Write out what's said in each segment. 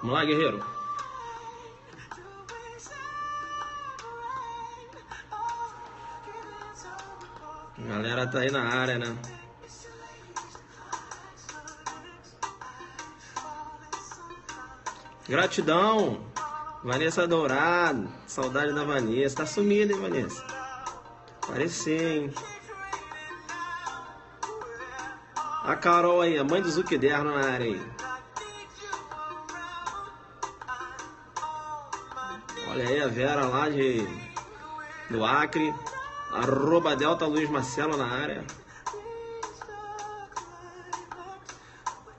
Vamos lá, guerreiro. A galera tá aí na área, né? Gratidão. Vanessa Dourado. Saudade da Vanessa. Tá sumida, hein, Vanessa? Apareceu, hein? A Carol aí, a mãe do Zuckerberg na área aí. Olha aí a Vera lá do Acre. Arroba Delta Luiz Marcelo na área.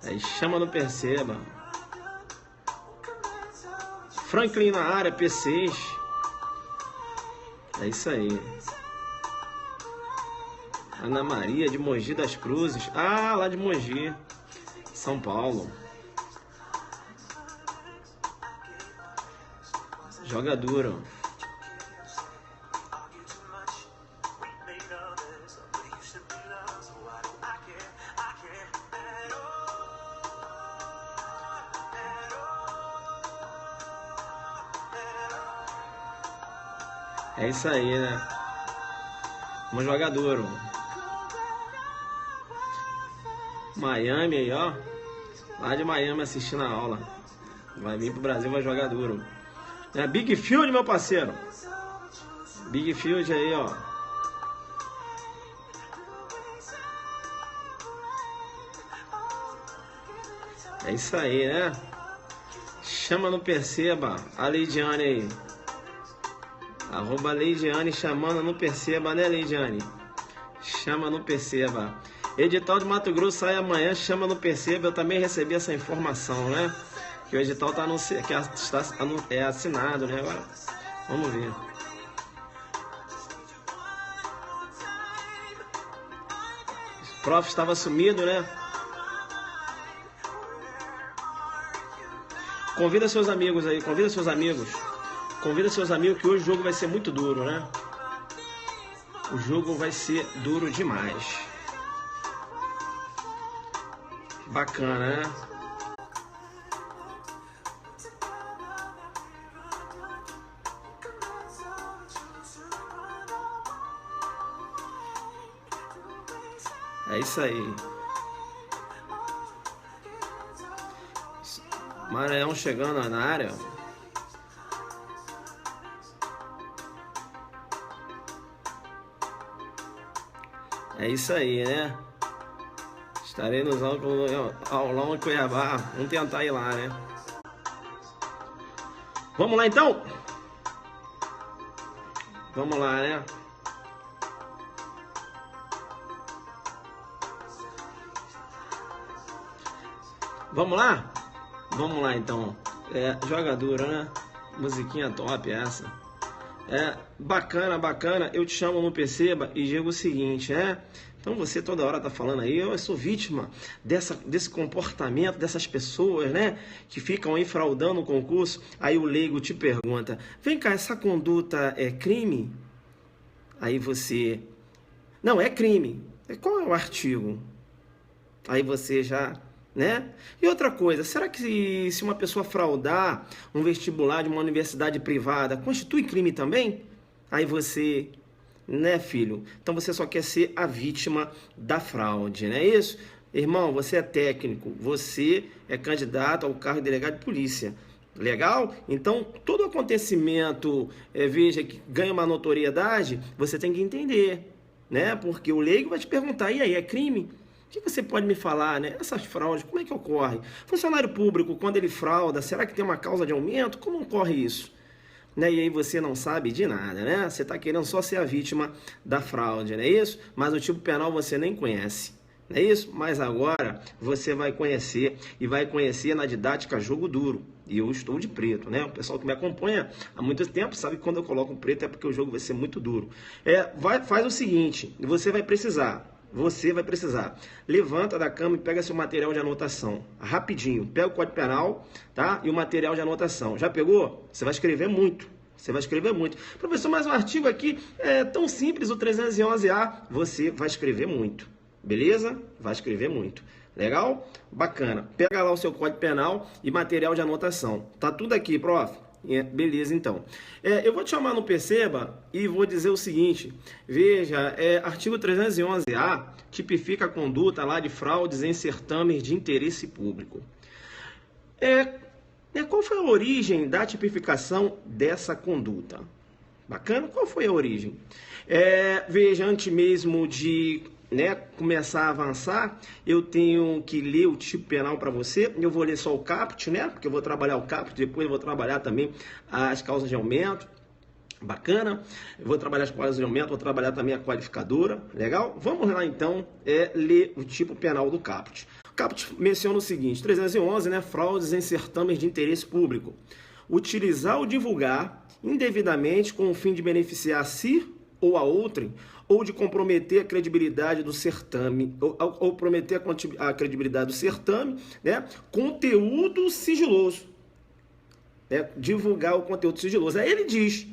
Aí chama, não perceba. Franklin na área, P6. É isso aí. Ana Maria de Mogi das Cruzes. Ah, lá de Mogi, São Paulo. Joga duro. É isso aí, né? Vamos jogar duro. Miami aí, ó. Lá de Miami assistindo a aula. Vai vir pro Brasil, vai jogar duro. É Big Field, meu parceiro. Big Field aí, ó. É isso aí, né? Chama, não perceba. A Leidiane aí. Arroba Leidiane chamando, não perceba, né, Leidiane? Chama, não perceba. Edital de Mato Grosso sai amanhã, chama, não perceba. Eu também recebi essa informação, né? Que o edital está assinado, né? Agora, vamos ver. O prof estava sumido, né? Convida seus amigos aí, convida seus amigos. Convida seus amigos que hoje o jogo vai ser muito duro, né? O jogo vai ser duro demais. Bacana, né? É isso aí. Maranhão chegando na área. É isso aí, né? Estarei nos aulão em Cuiabá. Vamos tentar ir lá, né? Vamos lá, então? Vamos lá, né? Vamos lá? Vamos lá, então. Joga dura, né? Musiquinha top essa. Bacana, bacana. Eu te chamo, não perceba, e digo o seguinte, né? Então você toda hora tá falando aí, eu sou vítima desse comportamento dessas pessoas, né? Que ficam aí fraudando o concurso. Aí o leigo te pergunta, vem cá, essa conduta é crime? Aí você, não, é crime. Qual é o artigo? Aí você já, né? E outra coisa, será que se uma pessoa fraudar um vestibular de uma universidade privada, constitui crime também? Aí você, né, filho? Então você só quer ser a vítima da fraude, não é isso? Irmão, você é técnico, você é candidato ao cargo de delegado de polícia. Legal? Então, todo acontecimento, veja, que ganha uma notoriedade, você tem que entender, né? Porque o leigo vai te perguntar, e aí, é crime? O que você pode me falar, né? Essas fraudes, como é que ocorre? Funcionário público, quando ele frauda, será que tem uma causa de aumento? Como ocorre isso? Né? E aí você não sabe de nada, né? Você está querendo só ser a vítima da fraude, não é isso? Mas o tipo penal você nem conhece, não é isso? Mas agora você vai conhecer, e vai conhecer na didática jogo duro. E eu estou de preto, né? O pessoal que me acompanha há muito tempo sabe que quando eu coloco preto é porque o jogo vai ser muito duro. Faz o seguinte, você vai precisar, levanta da cama e pega seu material de anotação, rapidinho, pega o Código Penal, tá? E o material de anotação. Já pegou? Você vai escrever muito. Professor, mas o artigo aqui é tão simples, o 311A, você vai escrever muito. Beleza? Vai escrever muito. Legal? Bacana. Pega lá o seu Código Penal e material de anotação. Tá tudo aqui, prof. Beleza, então. Eu vou te chamar no Perceba e vou dizer o seguinte. Veja, artigo 311-A tipifica a conduta lá de fraudes em certames de interesse público. Qual foi a origem da tipificação dessa conduta? Bacana? Qual foi a origem? Veja, antes mesmo de começar a avançar, eu tenho que ler o tipo penal para você. Eu vou ler só o caput, porque eu vou trabalhar o caput, depois eu vou trabalhar também as causas de aumento. Bacana? Eu vou trabalhar as causas de aumento, vou trabalhar também a qualificadora. Legal? Vamos lá então ler o tipo penal do caput. O caput menciona o seguinte: 311, fraudes em certames de interesse público. Utilizar ou divulgar indevidamente com o fim de beneficiar a si ou a outrem, ou de comprometer a credibilidade do certame, ou comprometer a credibilidade do certame, conteúdo sigiloso. Divulgar o conteúdo sigiloso. Aí ele diz: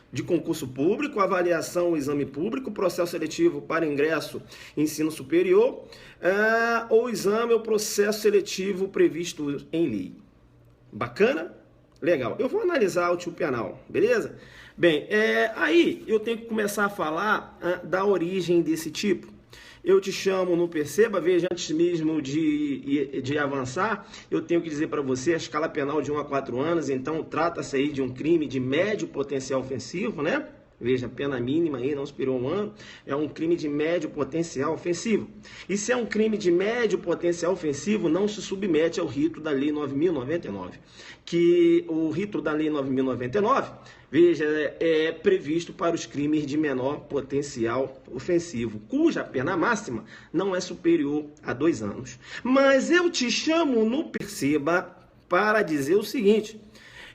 de concurso público, avaliação, exame público, processo seletivo para ingresso em ensino superior, ou exame ou processo seletivo previsto em lei. Bacana? Legal. Eu vou analisar o tipo penal, beleza? Bem, aí eu tenho que começar a falar da origem desse tipo. Eu te chamo no Perceba, veja, antes mesmo de avançar, eu tenho que dizer para você a escala penal de 1 a 4 anos, então trata-se aí de um crime de médio potencial ofensivo, Veja, pena mínima aí, não superior a 1 ano, é um crime de médio potencial ofensivo. E se é um crime de médio potencial ofensivo, não se submete ao rito da Lei 9.099. Que o rito da Lei 9.099, veja, é previsto para os crimes de menor potencial ofensivo, cuja pena máxima não é superior a 2 anos. Mas eu te chamo no Perceba para dizer o seguinte,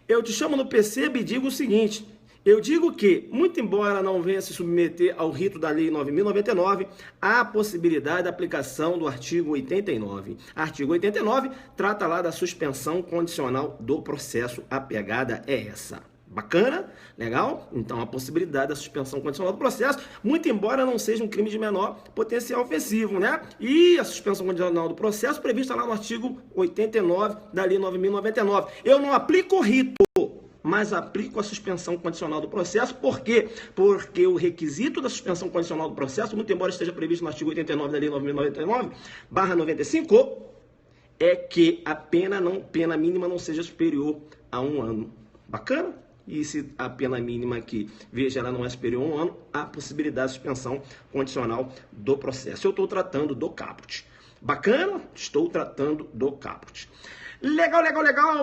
eu te chamo no Perceba e digo o seguinte: eu digo que, muito embora não venha se submeter ao rito da Lei 9.099, há a possibilidade da aplicação do artigo 89. Artigo 89 trata lá da suspensão condicional do processo. A pegada é essa. Bacana? Legal? Então, a possibilidade da suspensão condicional do processo, muito embora não seja um crime de menor potencial ofensivo, E a suspensão condicional do processo prevista lá no artigo 89 da Lei 9.099. Eu não aplico o rito, mas aplico a suspensão condicional do processo. Por quê? Porque o requisito da suspensão condicional do processo, muito embora esteja previsto no artigo 89 da Lei 9.099/95, é que a pena mínima não seja superior a 1 ano. Bacana? E se a pena mínima aqui, veja, ela não é superior a 1 ano, há possibilidade de suspensão condicional do processo. Eu estou tratando do caput. Bacana? Estou tratando do caput. Legal,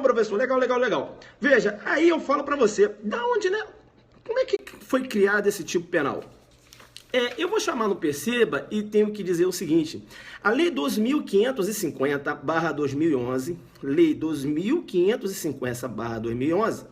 professor, legal. Veja, aí eu falo para você, da onde, como é que foi criado esse tipo penal? Eu vou chamar no Perceba e tenho que dizer o seguinte: a Lei 2.550/2011, Lei 2.550/2011,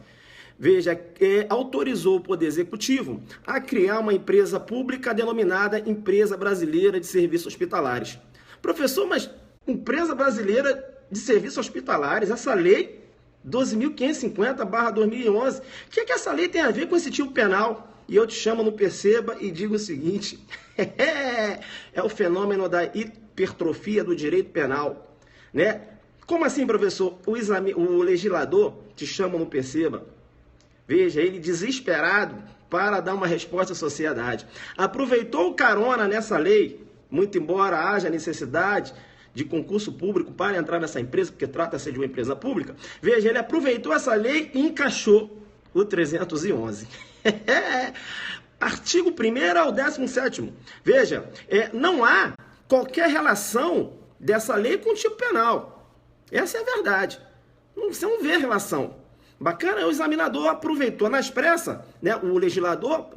veja, autorizou o Poder Executivo a criar uma empresa pública denominada Empresa Brasileira de Serviços Hospitalares. Professor, mas Empresa Brasileira de Serviços Hospitalares, essa lei 2.550/2011, o que essa lei tem a ver com esse tipo penal? E eu te chamo no Perceba e digo o seguinte: é o fenômeno da hipertrofia do direito penal, Como assim, professor? O legislador, te chama no Perceba, veja, ele desesperado para dar uma resposta à sociedade, aproveitou o carona nessa lei, muito embora haja necessidade de concurso público para entrar nessa empresa, porque trata-se de uma empresa pública. Veja, ele aproveitou essa lei e encaixou o 311. Artigo 1º ao 17º. Veja, não há qualquer relação dessa lei com o tipo penal. Essa é a verdade. Você não vê relação. Bacana, o examinador aproveitou nas pressas, o legislador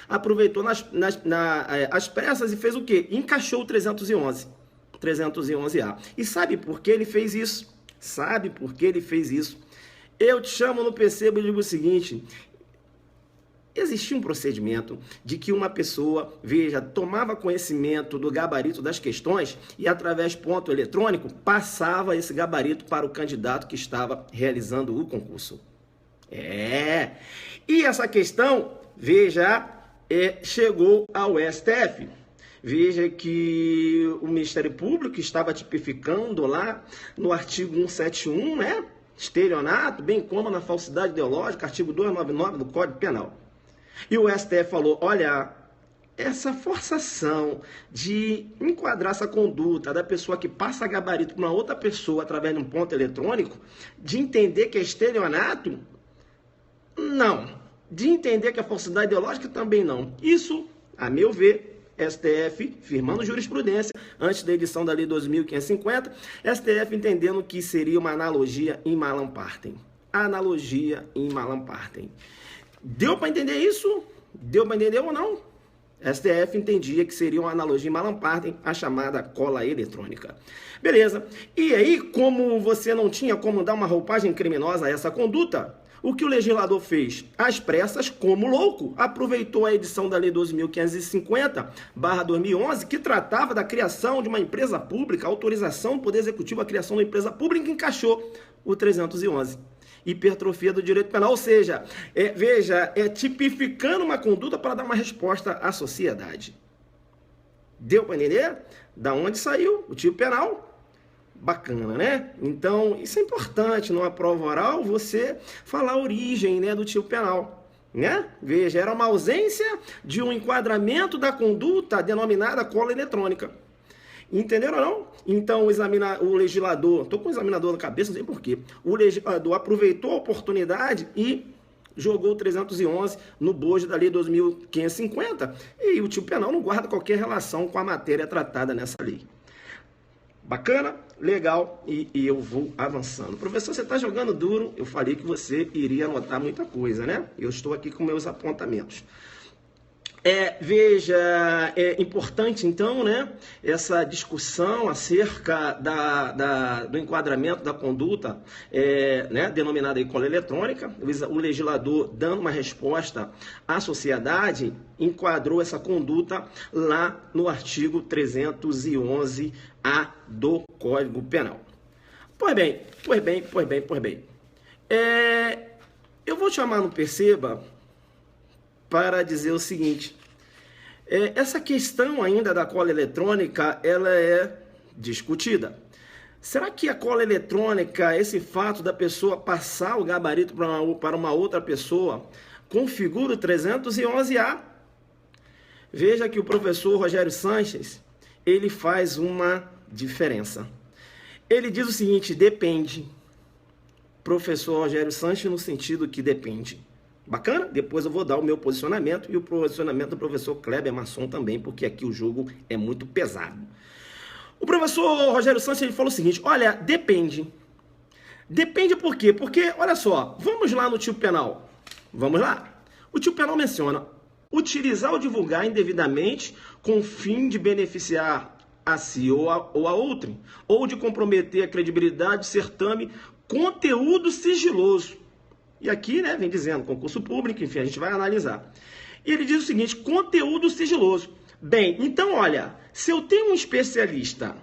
aproveitou as pressas e fez o quê? Encaixou o 311A. E sabe por que ele fez isso? Eu te chamo no Perceba e digo o seguinte: existia um procedimento de que uma pessoa, veja, tomava conhecimento do gabarito das questões e, através de ponto eletrônico, passava esse gabarito para o candidato que estava realizando o concurso. E essa questão, veja, chegou ao STF. Veja que o Ministério Público estava tipificando lá no artigo 171, né? Estelionato, bem como na falsidade ideológica, artigo 299 do Código Penal. E o STF falou, olha, essa forçação de enquadrar essa conduta da pessoa que passa gabarito para uma outra pessoa através de um ponto eletrônico, de entender que é estelionato, não. De entender que é falsidade ideológica, também não. Isso, a meu ver, STF firmando jurisprudência antes da edição da Lei 2.550, STF entendendo que seria uma analogia in malam partem. Analogia in malam partem. Deu para entender isso? Deu para entender ou não? STF entendia que seria uma analogia in malam partem, a chamada cola eletrônica. Beleza. E aí, como você não tinha como dar uma roupagem criminosa a essa conduta, o que o legislador fez? Às pressas, como louco, aproveitou a edição da Lei 2.550/2011, que tratava da criação de uma empresa pública, autorização do Poder Executivo à criação de uma empresa pública, que encaixou o 311. Hipertrofia do direito penal, ou seja, tipificando uma conduta para dar uma resposta à sociedade. Deu para entender? Da onde saiu o tipo penal? Bacana, né? Então, isso é importante numa prova oral, você falar a origem, né, do tipo penal, né? Veja, era uma ausência de um enquadramento da conduta denominada cola eletrônica. Entenderam ou não? Então, o legislador, estou com o examinador na cabeça, não sei porquê, o legislador aproveitou a oportunidade e jogou o 311 no bojo da Lei 2.550 e o tipo penal não guarda qualquer relação com a matéria tratada nessa lei. Bacana? Legal, e eu vou avançando. Professor, você está jogando duro, eu falei que você iria anotar muita coisa, né? Eu estou aqui com meus apontamentos. Veja, é importante então, né, essa discussão acerca do enquadramento da conduta, né, denominada aí cola eletrônica. O legislador, dando uma resposta à sociedade, enquadrou essa conduta lá no artigo 311-A do Código Penal. Pois bem. Eu vou chamar no Perceba para dizer o seguinte, essa questão ainda da cola eletrônica, ela é discutida. Será que a cola eletrônica, esse fato da pessoa passar o gabarito para uma outra pessoa, configura o 311-A? Veja que o professor Rogério Sanches, ele faz uma diferença. Ele diz o seguinte, depende. Professor Rogério Sanches no sentido que depende. Bacana? Depois eu vou dar o meu posicionamento e o posicionamento do professor Kleber Masson também, porque aqui o jogo é muito pesado. O professor Rogério Sanches, ele falou o seguinte, olha, depende. Depende por quê? Porque, olha só, vamos lá no tipo penal. Vamos lá. O tipo penal menciona utilizar ou divulgar indevidamente com o fim de beneficiar a si ou a outrem, ou de comprometer a credibilidade do certame, conteúdo sigiloso. E aqui, né, vem dizendo, concurso público, enfim, a gente vai analisar. E ele diz o seguinte, conteúdo sigiloso. Bem, então, olha, se eu tenho um especialista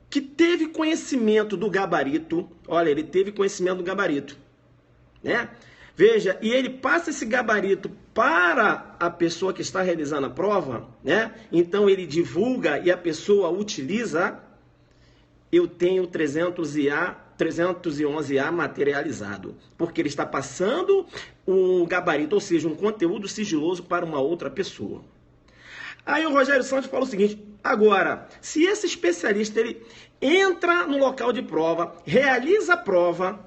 que teve conhecimento do gabarito, olha, ele teve conhecimento do gabarito, né? Veja, e ele passa esse gabarito para a pessoa que está realizando a prova, né? Então ele divulga e a pessoa utiliza, eu tenho 311-A materializado, porque ele está passando um gabarito, ou seja, um conteúdo sigiloso para uma outra pessoa. Aí o Rogério Santos fala o seguinte, agora, se esse especialista ele entra no local de prova, realiza a prova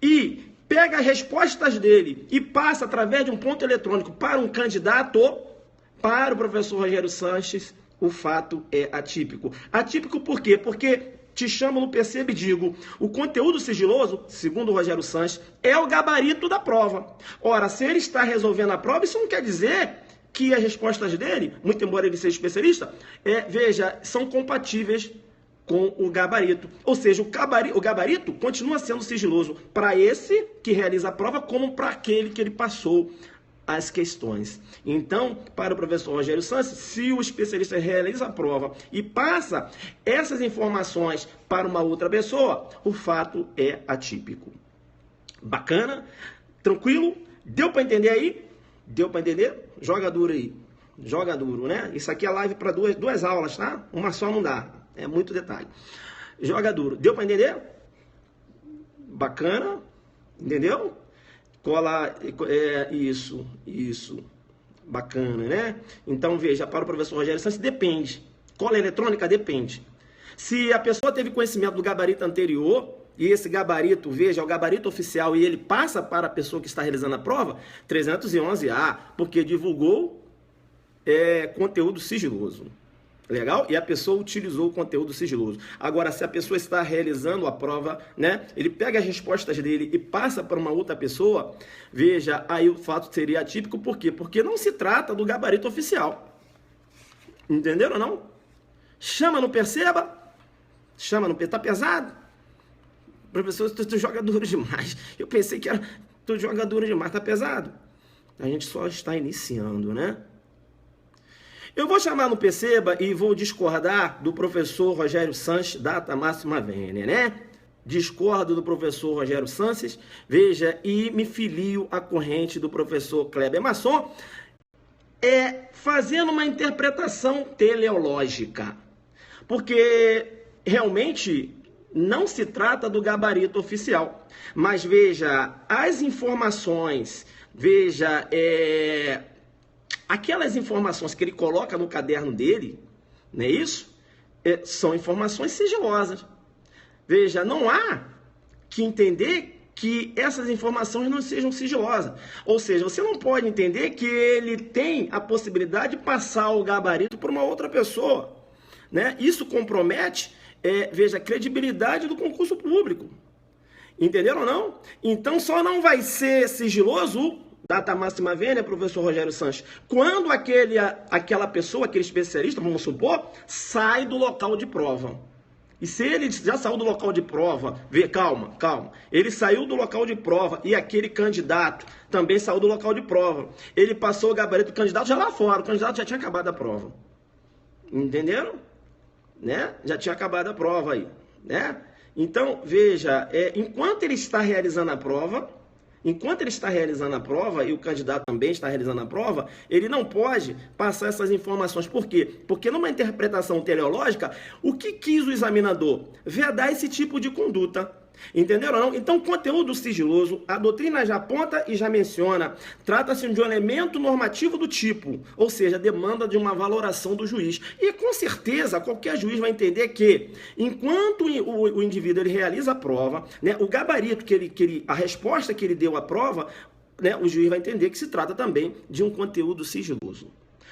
e pega as respostas dele e passa através de um ponto eletrônico para um candidato, para o professor Rogério Sanches, o fato é atípico. Atípico por quê? Porque te chamo no Perceba e digo, o conteúdo sigiloso, segundo o Rogério Sanches, é o gabarito da prova. Ora, se ele está resolvendo a prova, isso não quer dizer que as respostas dele, muito embora ele seja especialista, veja, são compatíveis com o gabarito. Ou seja, o gabarito continua sendo sigiloso para esse que realiza a prova, como para aquele que ele passou as questões. Então, para o professor Rogério Sanches, se o especialista realiza a prova e passa essas informações para uma outra pessoa, o fato é atípico. Bacana? Tranquilo? Deu para entender aí? Deu para entender? Joga duro aí. Joga duro, né? Isso aqui é live para duas aulas, tá? Uma só não dá. É muito detalhe. Joga duro. Deu para entender? Bacana. Entendeu? Cola, isso. Bacana, né? Então, veja, para o professor Rogério Santos, depende. Cola eletrônica depende. Se a pessoa teve conhecimento do gabarito anterior, e esse gabarito, veja, é o gabarito oficial, e ele passa para a pessoa que está realizando a prova, 311A, porque divulgou conteúdo sigiloso. Legal? E a pessoa utilizou o conteúdo sigiloso. Agora, se a pessoa está realizando a prova, né? Ele pega as respostas dele e passa para uma outra pessoa, veja, aí o fato seria atípico, por quê? Porque não se trata do gabarito oficial. Entenderam ou não? Chama, não perceba? Chama, não perceba? Tá pesado? Professor, tu joga duro demais. Eu pensei que era, tu joga duro demais, tá pesado? A gente só está iniciando, né? Eu vou chamar no Perceba e vou discordar do professor Rogério Sanches, data máxima vênia, né? Discordo do professor Rogério Sanches, veja, e me filio à corrente do professor Kleber Masson, fazendo uma interpretação teleológica. Porque realmente não se trata do gabarito oficial. Mas veja, as informações, veja, aquelas informações que ele coloca no caderno dele, não é isso? São informações sigilosas. Veja, não há que entender que essas informações não sejam sigilosas. Ou seja, você não pode entender que ele tem a possibilidade de passar o gabarito para uma outra pessoa, né? Isso compromete, veja, a credibilidade do concurso público. Entenderam ou não? Então, só não vai ser sigiloso data máxima vênia, professor Rogério Sanches, quando aquela pessoa, aquele especialista, vamos supor, sai do local de prova. E se ele já saiu do local de prova, calma, ele saiu do local de prova e aquele candidato também saiu do local de prova, ele passou o gabarito do candidato já lá fora, o candidato já tinha acabado a prova. Entenderam? Né? Já tinha acabado a prova aí, né? Então, veja, enquanto ele está realizando a prova, e o candidato também está realizando a prova, ele não pode passar essas informações. Por quê? Porque numa interpretação teleológica, o que quis o examinador? Vedar esse tipo de conduta. Entenderam ou não? Então, conteúdo sigiloso, a doutrina já aponta e já menciona, trata-se de um elemento normativo do tipo, ou seja, demanda de uma valoração do juiz. E com certeza, qualquer juiz vai entender que, enquanto o indivíduo ele realiza a prova, né, o gabarito a resposta que ele deu à prova, né, o juiz vai entender que se trata também de um conteúdo sigiloso.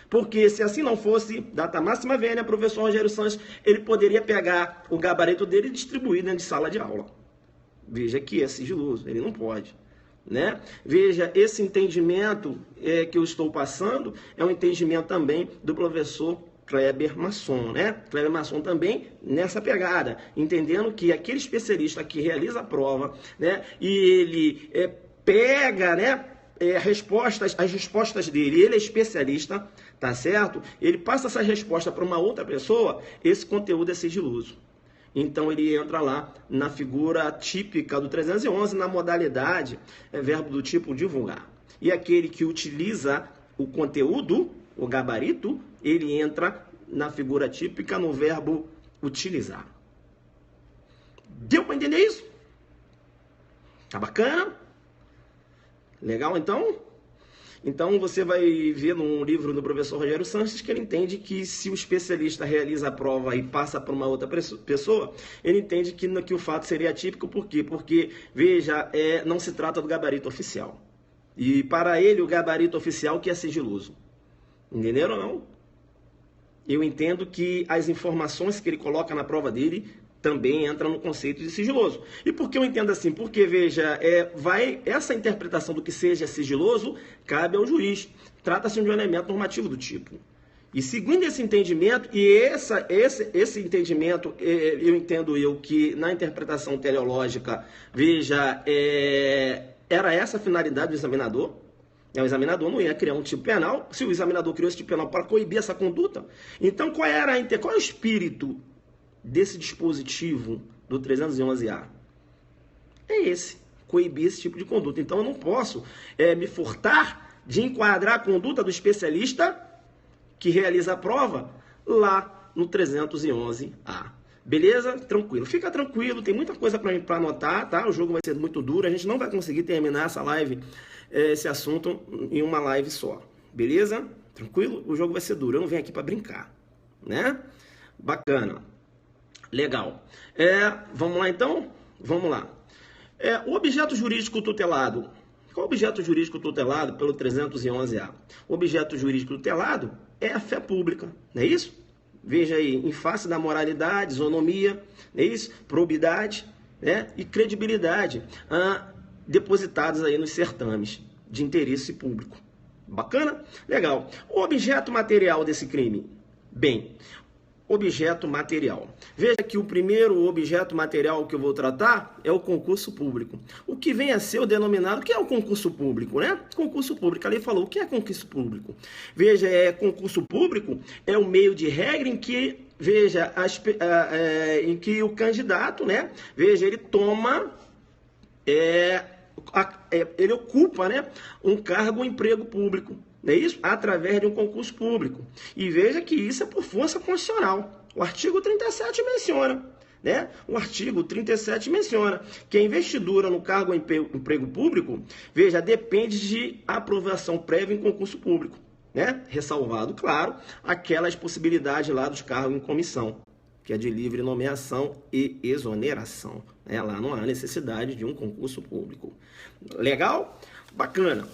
Porque se assim não fosse, data máxima vênia, professor Rogério Sanches, ele poderia pegar o gabarito dele e distribuir dentro de sala de aula. Veja que é sigiloso, ele não pode, né? Veja, esse entendimento que eu estou passando é um entendimento também do professor Kleber Masson, né? Kleber Masson também nessa pegada, entendendo que aquele especialista que realiza a prova, né? E ele pega, né? As respostas dele, ele é especialista, tá certo? Ele passa essa resposta para uma outra pessoa, esse conteúdo é sigiloso. Então, ele entra lá na figura típica do 311, na modalidade, verbo do tipo divulgar. E aquele que utiliza o conteúdo, o gabarito, ele entra na figura típica no verbo utilizar. Deu para entender isso? Tá bacana? Legal, então? Então, você vai ver num livro do professor Rogério Sanches que ele entende que se o especialista realiza a prova e passa para uma outra pessoa, ele entende que o fato seria atípico. Por quê? Porque, veja, não se trata do gabarito oficial. E para ele, o gabarito oficial que é sigiloso. Entenderam ou não? Eu entendo que as informações que ele coloca na prova dele também entra no conceito de sigiloso. E por que eu entendo assim? Porque, veja, essa interpretação do que seja sigiloso cabe ao juiz. Trata-se de um elemento normativo do tipo. E segundo esse entendimento, e esse entendimento, eu entendo que na interpretação teleológica, veja, era essa a finalidade do examinador. O examinador não ia criar um tipo penal. Se o examinador criou esse tipo penal para coibir essa conduta, então qual é o espírito desse dispositivo do 311A? É esse, coibir esse tipo de conduta. Então eu não posso me furtar de enquadrar a conduta do especialista que realiza a prova lá no 311A. Beleza? Tranquilo. Fica tranquilo, tem muita coisa para anotar, tá? O jogo vai ser muito duro, a gente não vai conseguir terminar essa live, esse assunto em uma live só. Beleza? Tranquilo? O jogo vai ser duro, eu não venho aqui para brincar, né? Bacana. Legal. Vamos lá então? Vamos lá. O objeto jurídico tutelado. Qual é o objeto jurídico tutelado pelo 311A? O objeto jurídico tutelado é a fé pública, não é isso? Veja aí, em face da moralidade, isonomia, não é isso? Probidade, né? E credibilidade depositados aí nos certames de interesse público. Bacana? Legal. O objeto material desse crime? Bem, objeto material. Veja que o primeiro objeto material que eu vou tratar é o concurso público. O que vem a ser o denominado, o que é o concurso público, né? Concurso público, a lei falou, o que é concurso público? Veja, concurso público é o meio de regra em que, veja, em que o candidato, né? Veja, ele toma, ele ocupa, né? Um cargo ou emprego público. Não é isso? Através de um concurso público. E veja que isso é por força constitucional. O artigo 37 menciona, né? O artigo 37 menciona que a investidura no cargo ou emprego público, veja, depende de aprovação prévia em concurso público, né? Ressalvado, claro, aquelas possibilidades lá dos cargos em comissão, que é de livre nomeação e exoneração, né? Lá não há necessidade de um concurso público. Legal? Bacana.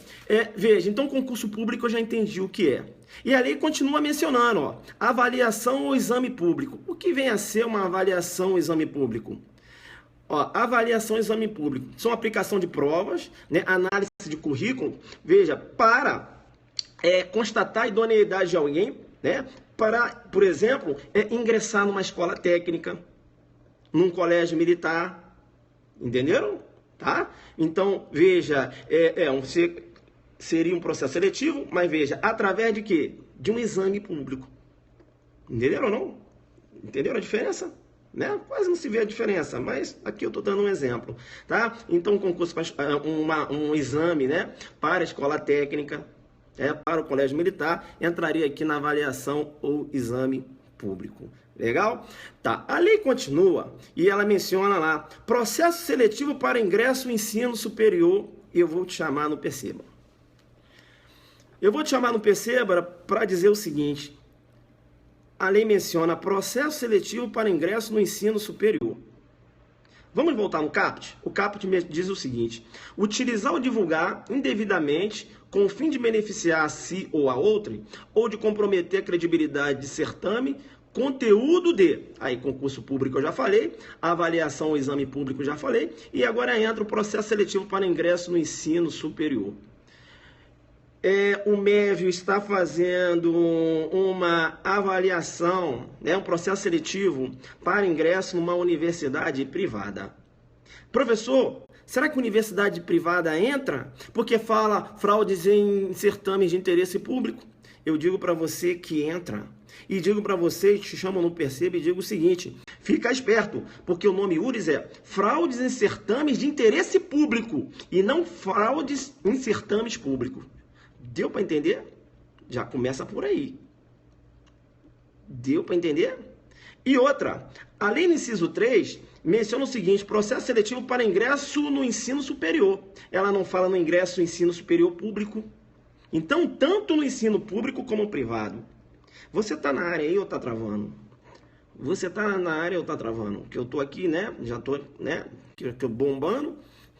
Veja, então concurso público eu já entendi o que é. E a lei continua mencionando, ó, avaliação ou exame público. O que vem a ser uma avaliação ou exame público? Ó, avaliação e exame público são aplicação de provas, né, análise de currículo, veja, para constatar a idoneidade de alguém, né, para, por exemplo, ingressar numa escola técnica, num colégio militar, entenderam? Tá? Então, veja, seria um processo seletivo, mas veja, através de quê? De um exame público. Entenderam ou não? Entenderam a diferença? Né? Quase não se vê a diferença, mas aqui eu estou dando um exemplo. Tá? Então, um concurso, um exame, né, para a escola técnica, para o colégio militar, entraria aqui na avaliação ou exame público. Legal? Tá. A lei continua e ela menciona lá, processo seletivo para ingresso no ensino superior, e eu vou te chamar no Perceba. Eu vou te chamar no Perceba para dizer o seguinte, a lei menciona processo seletivo para ingresso no ensino superior. Vamos voltar no CAPT? O CAPT diz o seguinte, utilizar ou divulgar indevidamente com o fim de beneficiar a si ou a outrem, ou de comprometer a credibilidade de certame, conteúdo de, aí concurso público eu já falei, avaliação ou exame público eu já falei, e agora entra o processo seletivo para ingresso no ensino superior. O MEV está fazendo uma avaliação, né, um processo seletivo para ingresso numa universidade privada. Professor, será que a universidade privada entra porque fala fraudes em certames de interesse público? Eu digo para você que entra. E digo para vocês, te chamam no Perceba e digo o seguinte, fica esperto, porque o nome URIS é fraudes em certames de interesse público e não fraudes em certames públicos. Deu para entender? Já começa por aí. Deu para entender? E outra, a lei no inciso 3 menciona o seguinte, processo seletivo para ingresso no ensino superior. Ela não fala no ingresso no ensino superior público. Então, tanto no ensino público como no privado. Você está na área aí ou está travando? Você está na área ou está travando? Que eu estou aqui, né? Já estou, né? Bombando,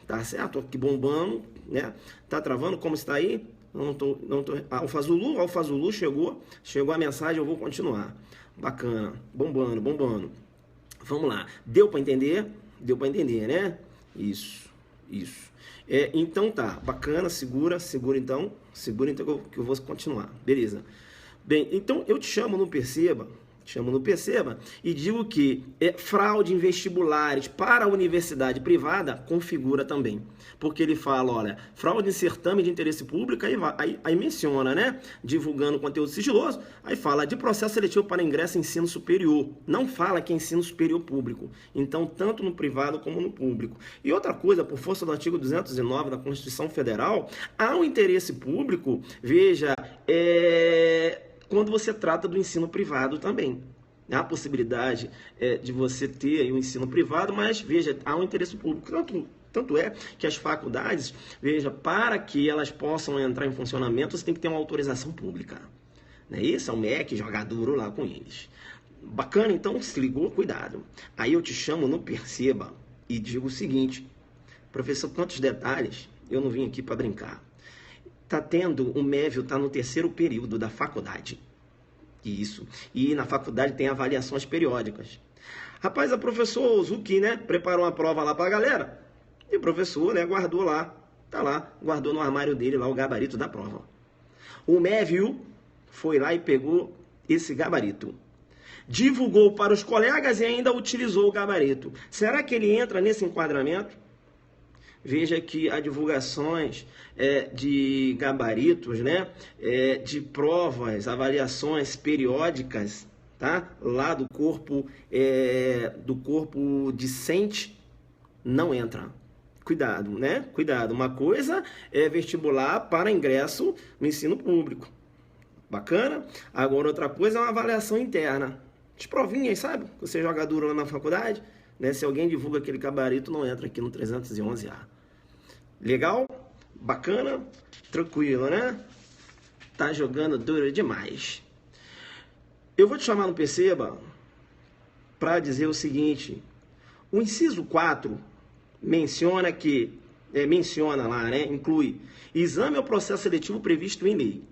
tá certo? Aqui bombando, né? Tá travando? Como está aí? Não tô. Alfa Zulu chegou a mensagem, eu vou continuar. Bacana, bombando. Vamos lá. Deu para entender? Deu para entender, né? Isso. Então tá, bacana, segura então que eu vou continuar. Beleza. Bem, então eu te chamo no Perceba chamo no Perceba, e digo que fraude em vestibulares para a universidade privada configura também. Porque ele fala, olha, fraude em certame de interesse público, aí menciona, né? Divulgando conteúdo sigiloso, aí fala de processo seletivo para ingresso em ensino superior. Não fala que é ensino superior público. Então, tanto no privado como no público. E outra coisa, por força do artigo 209 da Constituição Federal, há um interesse público, veja, quando você trata do ensino privado também. Há a possibilidade de você ter aí um ensino privado, mas, veja, há um interesse público. Tanto é que as faculdades, veja, para que elas possam entrar em funcionamento, você tem que ter uma autorização pública. Né? Isso é o MEC, jogar duro lá com eles. Bacana, então, se ligou, cuidado. Aí eu te chamo no Perceba e digo o seguinte, professor, quantos detalhes, eu não vim aqui para brincar. Tá tendo, o MEV está no 3º período da faculdade. Isso. E na faculdade tem avaliações periódicas. Rapaz, a professor Zuki, né, preparou uma prova lá para a galera. E o professor, né, guardou lá, tá lá, guardou no armário dele lá o gabarito da prova. O MEV foi lá e pegou esse gabarito. Divulgou para os colegas e ainda utilizou o gabarito. Será que ele entra nesse enquadramento? Veja que há divulgações de gabaritos, né? De provas, avaliações periódicas, tá? Lá do corpo discente, não entra. Cuidado, né? Cuidado. Uma coisa é vestibular para ingresso no ensino público. Bacana? Agora, outra coisa é uma avaliação interna. As provinhas, sabe? Você joga duro lá na faculdade, né? Se alguém divulga aquele gabarito, não entra aqui no 311A. Legal? Bacana? Tranquilo, né? Tá jogando duro demais. Eu vou te chamar no Perceba para dizer o seguinte. O inciso 4 menciona que, menciona lá, né? Inclui exame ao processo seletivo previsto em lei.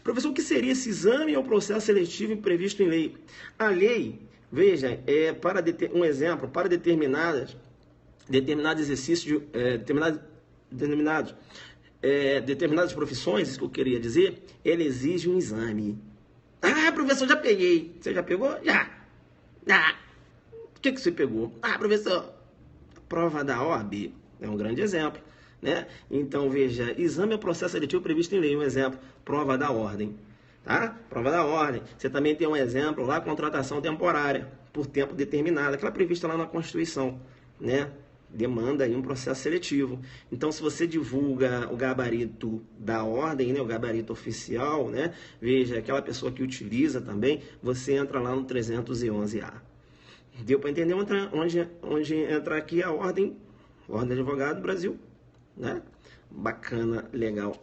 Professor, o que seria esse exame ao processo seletivo previsto em lei? A lei, veja, um exemplo, para determinados exercícios, determinadas profissões, isso que eu queria dizer, ele exige um exame. Ah, professor, já peguei. Você já pegou? Já. O que você pegou? Ah, professor, prova da OAB é um grande exemplo, né? Então, veja, exame é processo seletivo previsto em lei, um exemplo, prova da ordem, tá? Prova da ordem. Você também tem um exemplo lá, contratação temporária, por tempo determinado, aquela prevista lá na Constituição, né? Demanda aí um processo seletivo. Então, se você divulga o gabarito da ordem, né, o gabarito oficial, né, veja, aquela pessoa que utiliza também, você entra lá no 311A. Deu para entender onde entra aqui a ordem de advogado do Brasil, né? Bacana, legal.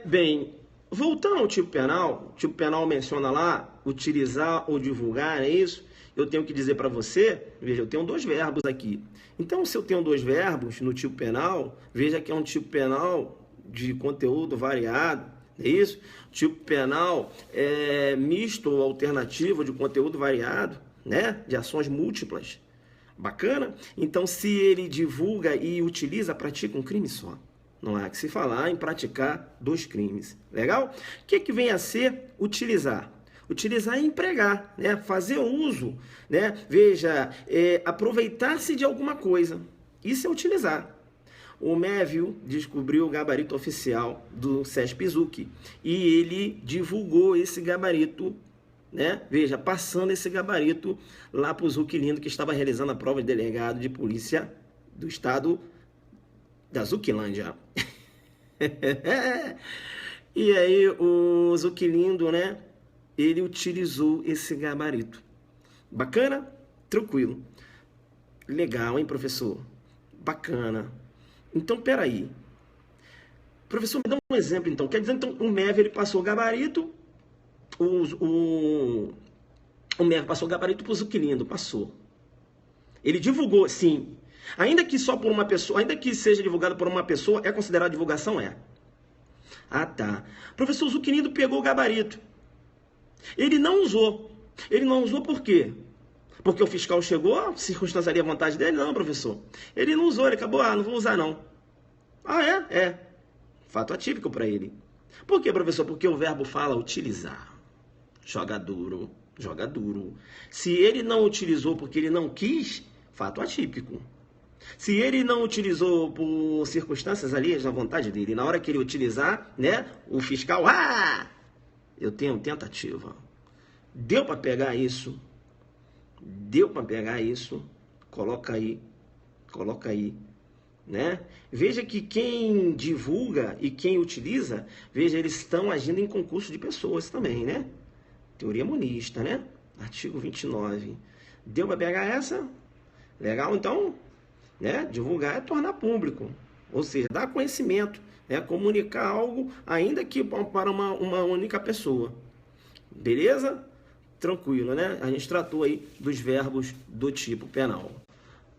Bem, voltando ao tipo penal, o tipo penal menciona lá, utilizar ou divulgar, é isso? Eu tenho que dizer para você, veja, eu tenho 2 verbos aqui. Então, se eu tenho 2 verbos no tipo penal, veja que é um tipo penal de conteúdo variado, é isso? Tipo penal misto ou alternativo de conteúdo variado, né? De ações múltiplas. Bacana? Então, se ele divulga e utiliza, pratica um crime só. Não há que se falar em praticar 2 crimes. Legal? O que vem a ser utilizar? Utilizar é empregar, né? Fazer uso, né? Veja, aproveitar-se de alguma coisa. Isso é utilizar. O MEV descobriu o gabarito oficial do CESP-ZUC e ele divulgou esse gabarito, né? Veja, passando esse gabarito lá para o Zuc Lindo, que estava realizando a prova de delegado de polícia do estado da Zuquilândia. E aí o Zuc Lindo, né? Ele utilizou esse gabarito. Bacana? Tranquilo. Legal, hein, professor? Bacana. Então, peraí. Professor, me dá um exemplo, então. Quer dizer, então, o MEV, ele passou o gabarito, o MEV passou o gabarito para o Zuc Lindo, passou. Ele divulgou, sim. Ainda que só por uma pessoa, ainda que seja divulgado por uma pessoa, é considerado divulgação? É. Ah, tá. Professor, o Zuc Lindo pegou o gabarito. Ele não usou. Ele não usou por quê? Porque o fiscal chegou, circunstanciaria a vontade dele? Não, professor. Ele não usou, ele acabou, não vou usar não. Ah, é? É. Fato atípico para ele. Por quê, professor? Porque o verbo fala utilizar. joga duro, joga duro. Se ele não utilizou porque ele não quis, fato atípico. Se ele não utilizou por circunstâncias ali, na vontade dele, na hora que ele utilizar, né, o fiscal, eu tenho tentativa. Deu para pegar isso? Deu para pegar isso? Coloca aí, né? Veja que quem divulga e quem utiliza, veja, eles estão agindo em concurso de pessoas também, né? Teoria monista, né? Artigo 29. Deu para pegar essa? Legal, então, né? Divulgar é tornar público, ou seja, dar conhecimento, né? Comunicar algo, ainda que para uma única pessoa. Beleza? Tranquilo, né? A gente tratou aí dos verbos do tipo penal,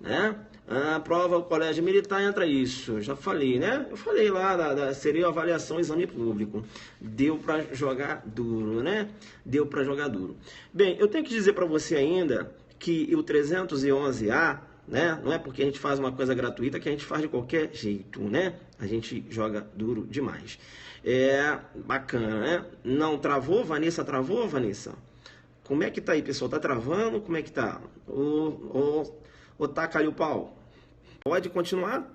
né? A prova, o colégio militar entra isso, já falei, né? Eu falei lá, seria a avaliação exame público. Deu para jogar duro, né? Deu para jogar duro. Bem, eu tenho que dizer para você ainda que o 311A, né? Não é porque a gente faz uma coisa gratuita que a gente faz de qualquer jeito, né? A gente joga duro demais. É bacana, né? Não travou? Vanessa travou, Vanessa? Como é que tá aí, pessoal? Tá travando? Como é que tá? Ou taca ali o pau? Pode continuar?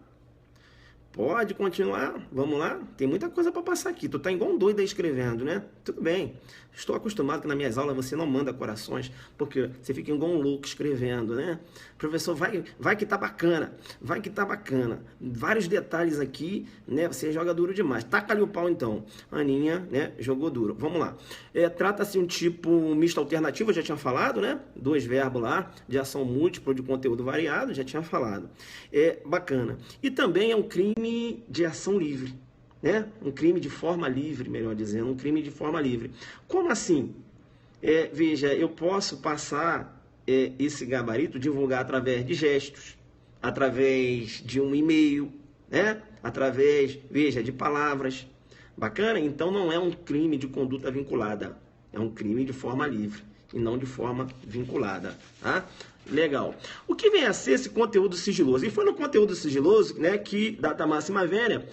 Pode continuar? Vamos lá? Tem muita coisa para passar aqui. Tu tá igual um doido aí escrevendo, né? Tudo bem. Estou acostumado que nas minhas aulas você não manda corações, porque você fica igual um louco escrevendo, né? Professor, vai que tá bacana. Vai que tá bacana. Vários detalhes aqui, né? Você joga duro demais. Taca ali o pau, então. Aninha, né? Jogou duro. Vamos lá. Trata-se um tipo misto alternativo, eu já tinha falado, né? 2 verbos lá, de ação múltipla, de conteúdo variado, já tinha falado. Bacana. E também é um crime de ação livre, né? Um crime de forma livre, melhor dizendo, um crime de forma livre. Como assim? Veja, eu posso passar esse gabarito, divulgar através de gestos, através de um e-mail, né? Através, veja, de palavras. Bacana? Então não é um crime de conduta vinculada, é um crime de forma livre e não de forma vinculada, tá? Legal. O que vem a ser esse conteúdo sigiloso? E foi no conteúdo sigiloso, né, que, data máxima vênia,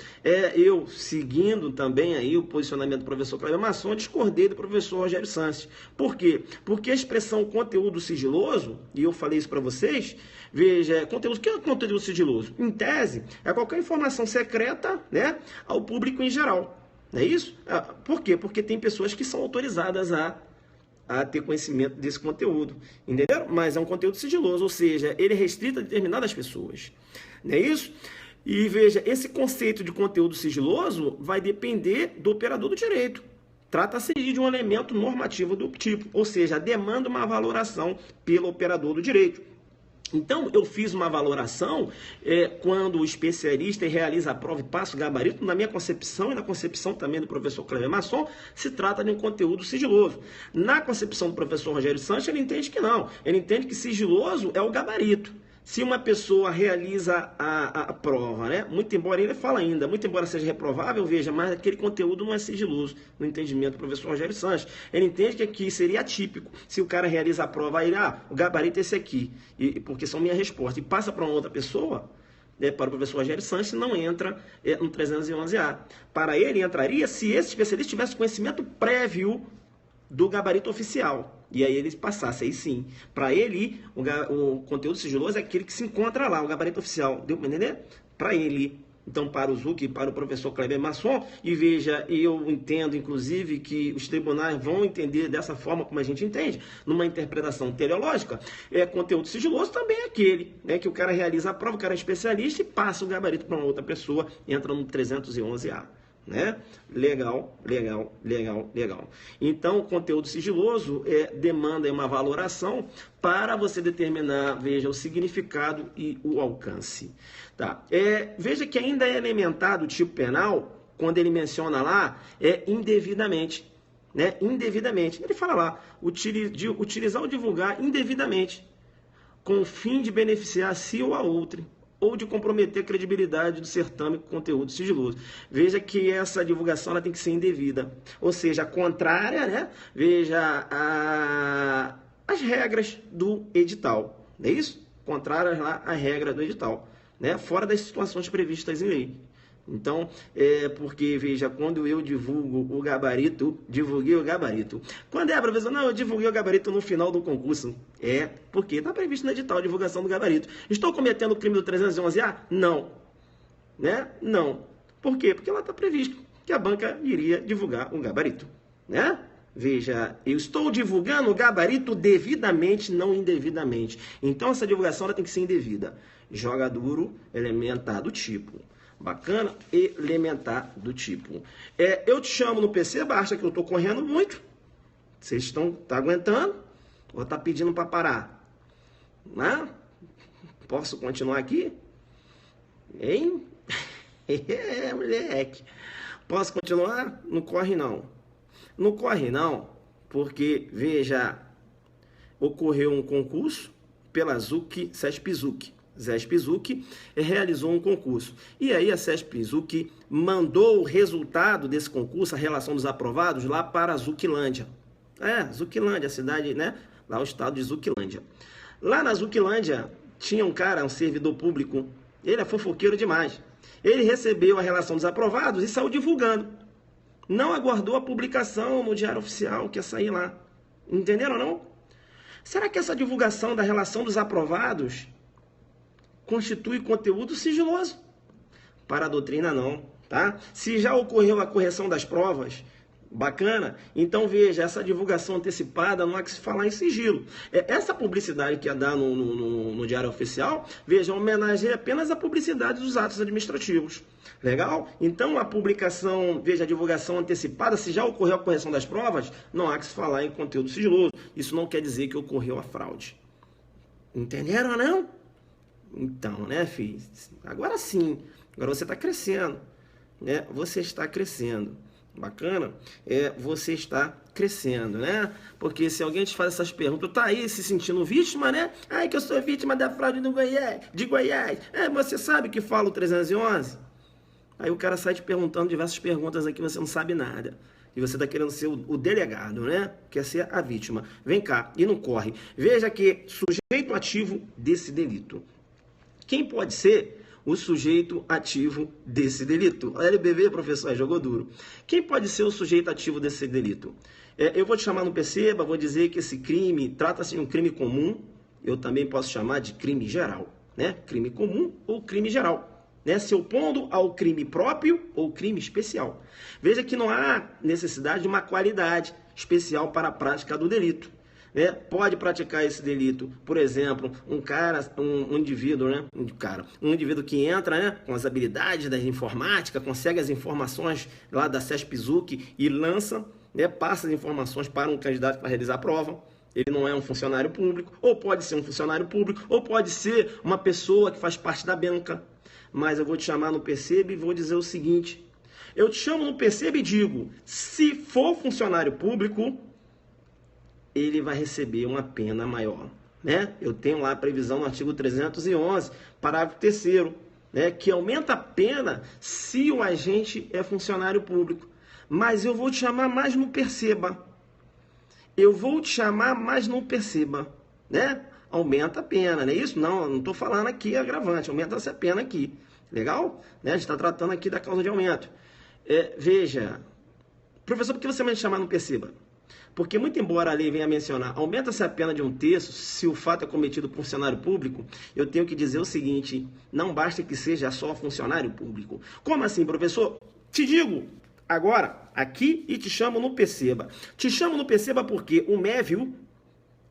eu, seguindo também aí o posicionamento do professor Cleber Masson, discordei do professor Rogério Sanches. Por quê? Porque a expressão conteúdo sigiloso, e eu falei isso para vocês, veja, conteúdo, o que é conteúdo sigiloso? Em tese, é qualquer informação secreta, né, ao público em geral. Não é isso? Por quê? Porque tem pessoas que são autorizadas a ter conhecimento desse conteúdo, entenderam? Mas é um conteúdo sigiloso, ou seja, ele é restrito a determinadas pessoas, não é isso? E veja, esse conceito de conteúdo sigiloso vai depender do operador do direito. Trata-se de um elemento normativo do tipo, ou seja, demanda uma valoração pelo operador do direito. Então, eu fiz uma valoração quando o especialista realiza a prova e passa o gabarito. Na minha concepção e na concepção também do professor Cleber Masson, se trata de um conteúdo sigiloso. Na concepção do professor Rogério Sanches, ele entende que não. Ele entende que sigiloso é o gabarito. Se uma pessoa realiza a prova, né? Muito embora, ele fala ainda, muito embora seja reprovável, veja, mas aquele conteúdo não é sigiloso, no entendimento do professor Rogério Sanches. Ele entende que aqui seria atípico. Se o cara realiza a prova, ele, o gabarito é esse aqui, porque são minha resposta, e passa para uma outra pessoa, para o professor Rogério Sanches, não entra no 311A. Para ele, entraria se esse especialista tivesse conhecimento prévio do gabarito oficial. E aí ele passasse, aí sim. Para ele, o conteúdo sigiloso é aquele que se encontra lá, o gabarito oficial. Deu para entender? Para ele. Então, para o Zuc e para o professor Cleber Masson, e veja, eu entendo, inclusive, que os tribunais vão entender dessa forma como a gente entende, numa interpretação teleológica, conteúdo sigiloso também é aquele, né, que o cara realiza a prova, o cara é especialista e passa o gabarito para uma outra pessoa, entra no 311A. Né? Legal. Então, o conteúdo sigiloso demanda uma valoração para você determinar, veja, o significado e o alcance. Tá? Veja que ainda é elementar do tipo penal, quando ele menciona lá, indevidamente. Né? Indevidamente. Ele fala lá, utilizar ou divulgar indevidamente, com o fim de beneficiar a si ou a outrem, ou de comprometer a credibilidade do certame com conteúdo sigiloso. Veja que essa divulgação ela tem que ser indevida, ou seja, contrária, né? Veja, as regras do edital, não é isso? Contrárias lá às regras do edital, né? Fora das situações previstas em lei. Então, porque, veja, quando eu divulgo o gabarito, divulguei o gabarito. Quando professor? Não, eu divulguei o gabarito no final do concurso. Porque está previsto no edital a divulgação do gabarito. Estou cometendo o crime do 311A? Não. Né? Não. Por quê? Porque lá está previsto que a banca iria divulgar o gabarito. Né? Veja, eu estou divulgando o gabarito devidamente, não indevidamente. Então, essa divulgação ela tem que ser indevida. Joga duro, elementar do tipo. Bacana? Elementar do tipo. Eu te chamo no PC, basta que eu estou correndo muito. Vocês estão aguentando? Ou está pedindo para parar? Né? Posso continuar aqui? Hein? Moleque. Posso continuar? Não corre não. Não corre não, porque, veja, ocorreu um concurso pela CESP-ZUC. CESP-ZUC realizou um concurso. E aí a CESP-ZUC mandou o resultado desse concurso, a relação dos aprovados, lá para a Zuquilândia. Zuquilândia, a cidade, né? Lá o estado de Zuquilândia. Lá na Zuquilândia tinha um cara, um servidor público, ele é fofoqueiro demais. Ele recebeu a relação dos aprovados e saiu divulgando. Não aguardou a publicação no Diário Oficial que ia sair lá. Entenderam ou não? Será que essa divulgação da relação dos aprovados constitui conteúdo sigiloso? Para a doutrina não, tá? Se já ocorreu a correção das provas, bacana, então veja, essa divulgação antecipada não há que se falar em sigilo. Essa publicidade que ia dar no Diário Oficial, veja, homenageia apenas a publicidade dos atos administrativos. Legal? Então a publicação, veja, a divulgação antecipada, se já ocorreu a correção das provas, não há que se falar em conteúdo sigiloso. Isso não quer dizer que ocorreu a fraude. Entenderam ou não? Então, né, filho? Agora sim. Agora você está crescendo. Né? Você está crescendo. Bacana? Você está crescendo, né? Porque se alguém te faz essas perguntas, tá aí se sentindo vítima, né? Ai, que eu sou vítima da fraude de Goiás. Você sabe que fala o 311? Aí o cara sai te perguntando diversas perguntas aqui, você não sabe nada. E você está querendo ser o delegado, né? Quer ser a vítima. Vem cá, e não corre. Veja que sujeito ativo desse delito. Quem pode ser o sujeito ativo desse delito? A LBV, professor, jogou duro. Quem pode ser o sujeito ativo desse delito? Eu vou te chamar no Perceba, vou dizer que esse crime trata-se de um crime comum. Eu também posso chamar de crime geral, né? Crime comum ou crime geral. Né, se opondo ao crime próprio ou crime especial. Veja que não há necessidade de uma qualidade especial para a prática do delito. Né? Pode praticar esse delito, por exemplo, um indivíduo, né? Um indivíduo que entra, né, com as habilidades da informática, consegue as informações lá da CESP-ZUC e lança, né, passa as informações para um candidato para realizar a prova. Ele não é um funcionário público, ou pode ser um funcionário público, ou pode ser uma pessoa que faz parte da banca. Mas eu vou te chamar no Perceba e vou dizer o seguinte. Eu te chamo no Perceba e digo, se for funcionário público, ele vai receber uma pena maior. Né? Eu tenho lá a previsão no artigo 311, parágrafo 3º, né, que aumenta a pena se o agente é funcionário público. Mas eu vou te chamar mais no Perceba. Eu vou te chamar mais no Perceba, né? Aumenta a pena, não é isso? Não estou falando aqui agravante, aumenta essa pena aqui. Legal? Né? A gente está tratando aqui da causa de aumento. Veja, professor, por que você vai me chamar no Perceba? Porque, muito embora a lei venha mencionar, aumenta-se a pena de 1/3 se o fato é cometido por funcionário público, eu tenho que dizer o seguinte, não basta que seja só funcionário público. Como assim, professor? Te digo agora, aqui, e te chamo no Perceba. Te chamo no Perceba porque o MEVIL,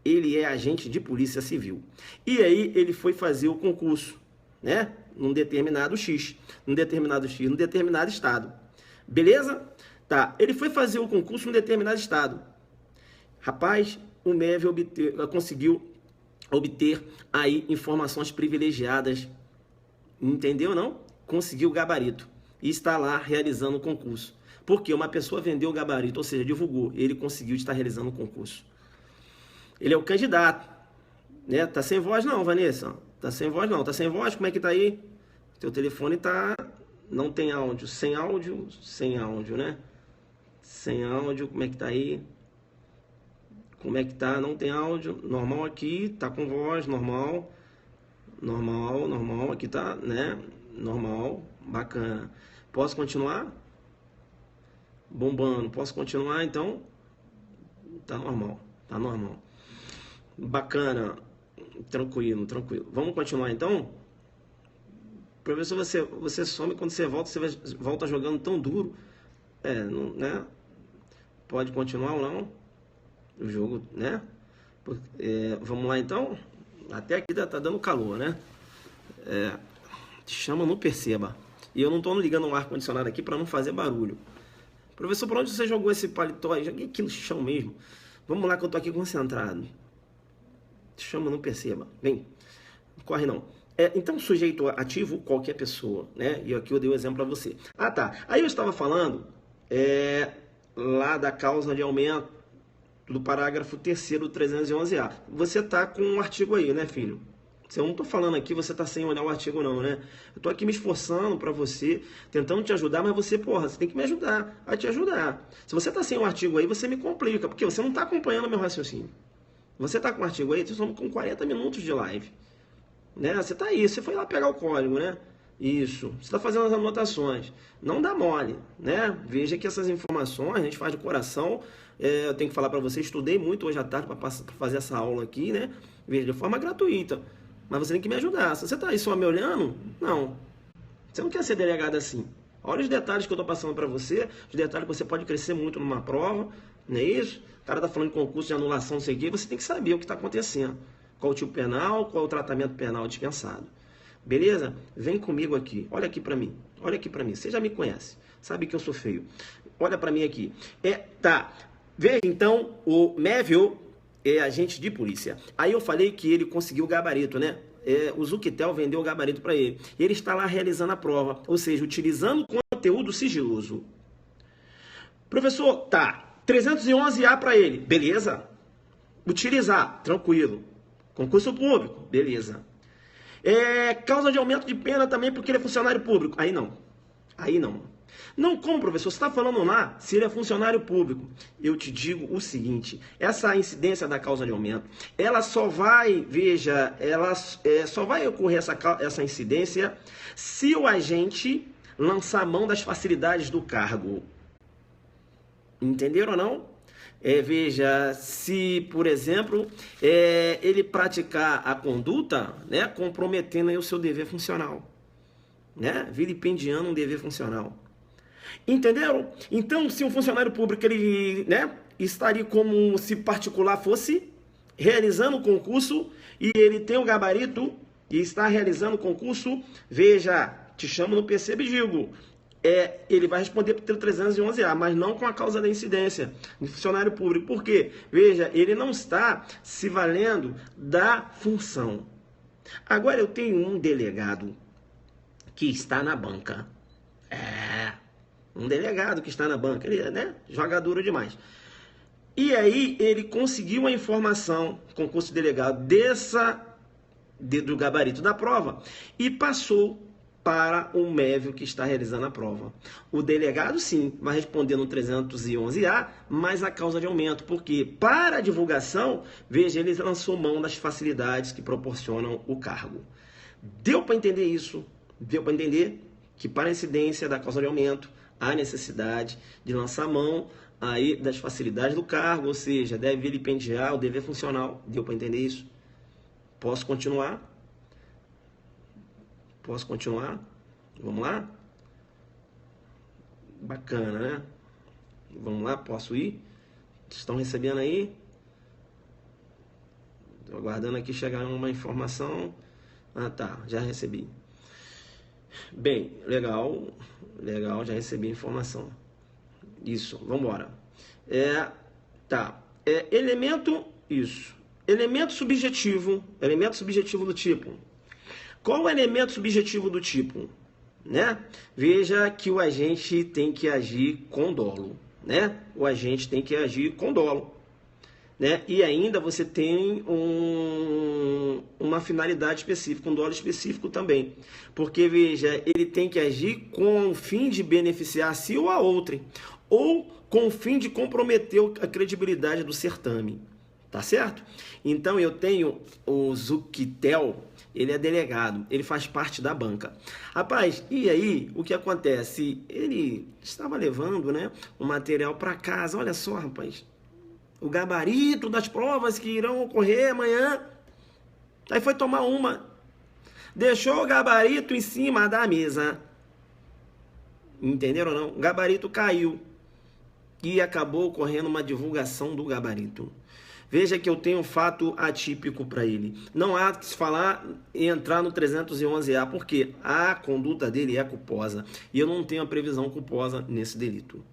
ele é agente de polícia civil. E aí ele foi fazer o concurso, né? Num determinado num determinado estado. Beleza? Tá, ele foi fazer o concurso num determinado estado. Rapaz, o MEV conseguiu obter aí informações privilegiadas. Entendeu, não? Conseguiu o gabarito. E está lá realizando o concurso. Porque uma pessoa vendeu o gabarito, ou seja, divulgou. Ele conseguiu estar realizando o concurso. Ele é o candidato, né? Tá sem voz não, Vanessa? Tá sem voz não. Tá sem voz? Como é que tá aí? Teu telefone tá... Não tem áudio. Sem áudio, né? Sem áudio, como é que tá aí? Como é que tá? Não tem áudio. Normal aqui, tá com voz, normal. Normal. Aqui tá, né? Normal, bacana. Posso continuar? Bombando. Posso continuar, então? Tá normal. Tá normal. Bacana. Tranquilo, tranquilo. Vamos continuar, então? Professor, você some quando você volta jogando tão duro. Não, né? Pode continuar ou não? O jogo, né? Vamos lá, então? Até aqui tá dando calor, né? Chama, não perceba. E eu não tô ligando o ar-condicionado aqui para não fazer barulho. Professor, por onde você jogou esse paletó aí? Joguei aqui no chão mesmo. Vamos lá que eu tô aqui concentrado. Chama, não perceba. Vem. Corre não. Então, sujeito ativo, qualquer pessoa, né? E aqui eu dei o exemplo para você. Ah, tá. Aí eu estava falando lá da causa de aumento do parágrafo 3º do 311A. Você tá com um artigo aí, né, filho? Se eu não tô falando aqui, você tá sem olhar o artigo não, né? Eu tô aqui me esforçando para você, tentando te ajudar, mas você, porra, você tem que me ajudar, a te ajudar. Se você tá sem o artigo aí, você me complica, porque você não tá acompanhando meu raciocínio. Você tá com o artigo aí, estamos com 40 minutos de live. Né? Você tá aí, você foi lá pegar o código, né? Isso, você está fazendo as anotações. Não dá mole, né? Veja que essas informações a gente faz de coração. Eu tenho que falar para você, estudei muito hoje à tarde para fazer essa aula aqui, né? Veja, de forma gratuita. Mas você tem que me ajudar. Se você está aí só me olhando, não. Você não quer ser delegado assim. Olha os detalhes que eu estou passando para você, os detalhes que você pode crescer muito numa prova, não é isso? O cara está falando de concurso de anulação, não sei o quê, você tem que saber o que está acontecendo. Qual o tipo penal, qual o tratamento penal dispensado. Beleza? Vem comigo aqui. Olha aqui para mim. Olha aqui para mim. Você já me conhece. Sabe que eu sou feio. Olha para mim aqui. Tá. Veja, então, o Mévio é agente de polícia. Aí eu falei que ele conseguiu o gabarito, né? O Zuctel vendeu o gabarito para ele. E ele está lá realizando a prova. Ou seja, utilizando conteúdo sigiloso. Professor, tá. 311A para ele. Beleza? Utilizar. Tranquilo. Concurso público. Beleza. Causa de aumento de pena também porque ele é funcionário público. Aí não. Aí não. Não, como, professor? Você está falando lá se ele é funcionário público. Eu te digo o seguinte, essa incidência da causa de aumento, ela só vai, veja, só vai ocorrer essa incidência se o agente lançar mão das facilidades do cargo. Entenderam ou não? Veja, se, por exemplo, ele praticar a conduta, né, comprometendo aí o seu dever funcional, né, vilipendiando um dever funcional. Entenderam? Então, se um funcionário público ele, né, estaria como se particular fosse realizando o concurso e ele tem o gabarito e está realizando o concurso, veja, te chamo no percebe e digo, ele vai responder pelo 311A, mas não com a causa da incidência de funcionário público. Por quê? Veja, ele não está se valendo da função. Agora eu tenho um delegado que está na banca. Um delegado que está na banca, ele, né, joga duro demais. E aí ele conseguiu a informação, concurso de delegado, do gabarito da prova e passou para o Mévio que está realizando a prova. O delegado, sim, vai responder no 311A, mas a causa de aumento, porque para a divulgação, veja, ele lançou mão das facilidades que proporcionam o cargo. Deu para entender isso? Deu para entender que para a incidência da causa de aumento, há necessidade de lançar mão aí das facilidades do cargo, ou seja, deve vilipendiar o dever funcional. Deu para entender isso? Posso continuar? Posso continuar? Vamos lá? Bacana, né? Vamos lá, posso ir? Estão recebendo aí? Estou aguardando aqui chegar uma informação. Ah, tá, já recebi. Bem, legal, já recebi a informação. Isso, vamos embora. Tá. Elemento subjetivo do tipo. Qual o elemento subjetivo do tipo? Né? Veja que o agente tem que agir com dolo, né? O agente tem que agir com dolo, né? E ainda você tem uma finalidade específica, um dolo específico também. Porque, veja, ele tem que agir com o fim de beneficiar a si ou a outrem, ou com o fim de comprometer a credibilidade do certame. Tá certo? Então eu tenho o Zucchitel, ele é delegado, ele faz parte da banca. Rapaz, e aí o que acontece? Ele estava levando, né, o material para casa. Olha só, rapaz, o gabarito das provas que irão ocorrer amanhã. Aí foi tomar uma, deixou o gabarito em cima da mesa. Entenderam ou não? O gabarito caiu e acabou ocorrendo uma divulgação do gabarito. Veja que eu tenho um fato atípico para ele. Não há que se falar em entrar no 311A, porque a conduta dele é culposa. E eu não tenho a previsão culposa nesse delito.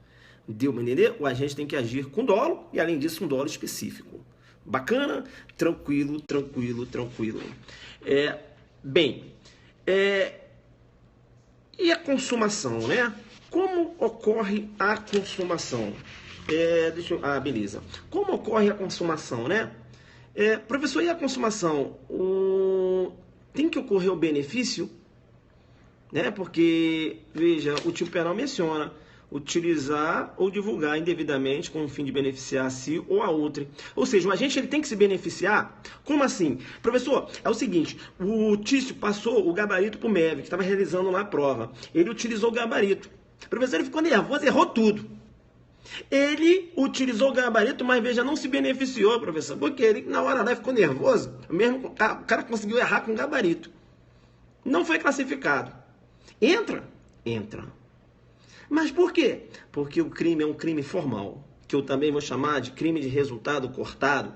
Deu para entender? O agente tem que agir com dolo e, além disso, um dolo específico. Bacana? Tranquilo, tranquilo, tranquilo. E a consumação, né? Como ocorre a consumação? Beleza. Como ocorre a consumação, né? Professor, e a consumação? Tem que ocorrer o benefício, né? Porque, veja, o tipo penal menciona utilizar ou divulgar indevidamente com o fim de beneficiar a si ou a outra. Ou seja, o agente ele tem que se beneficiar. Como assim? Professor, é o seguinte, o Tício passou o gabarito para o MEV, que estava realizando lá a prova. Ele utilizou o gabarito. O professor ele ficou nervoso, errou tudo. Ele utilizou o gabarito, mas veja, não se beneficiou, professor, porque ele na hora lá ficou nervoso. Mesmo o cara conseguiu errar com o gabarito. Não foi classificado. Entra? Entra. Mas por quê? Porque o crime é um crime formal, que eu também vou chamar de crime de resultado cortado,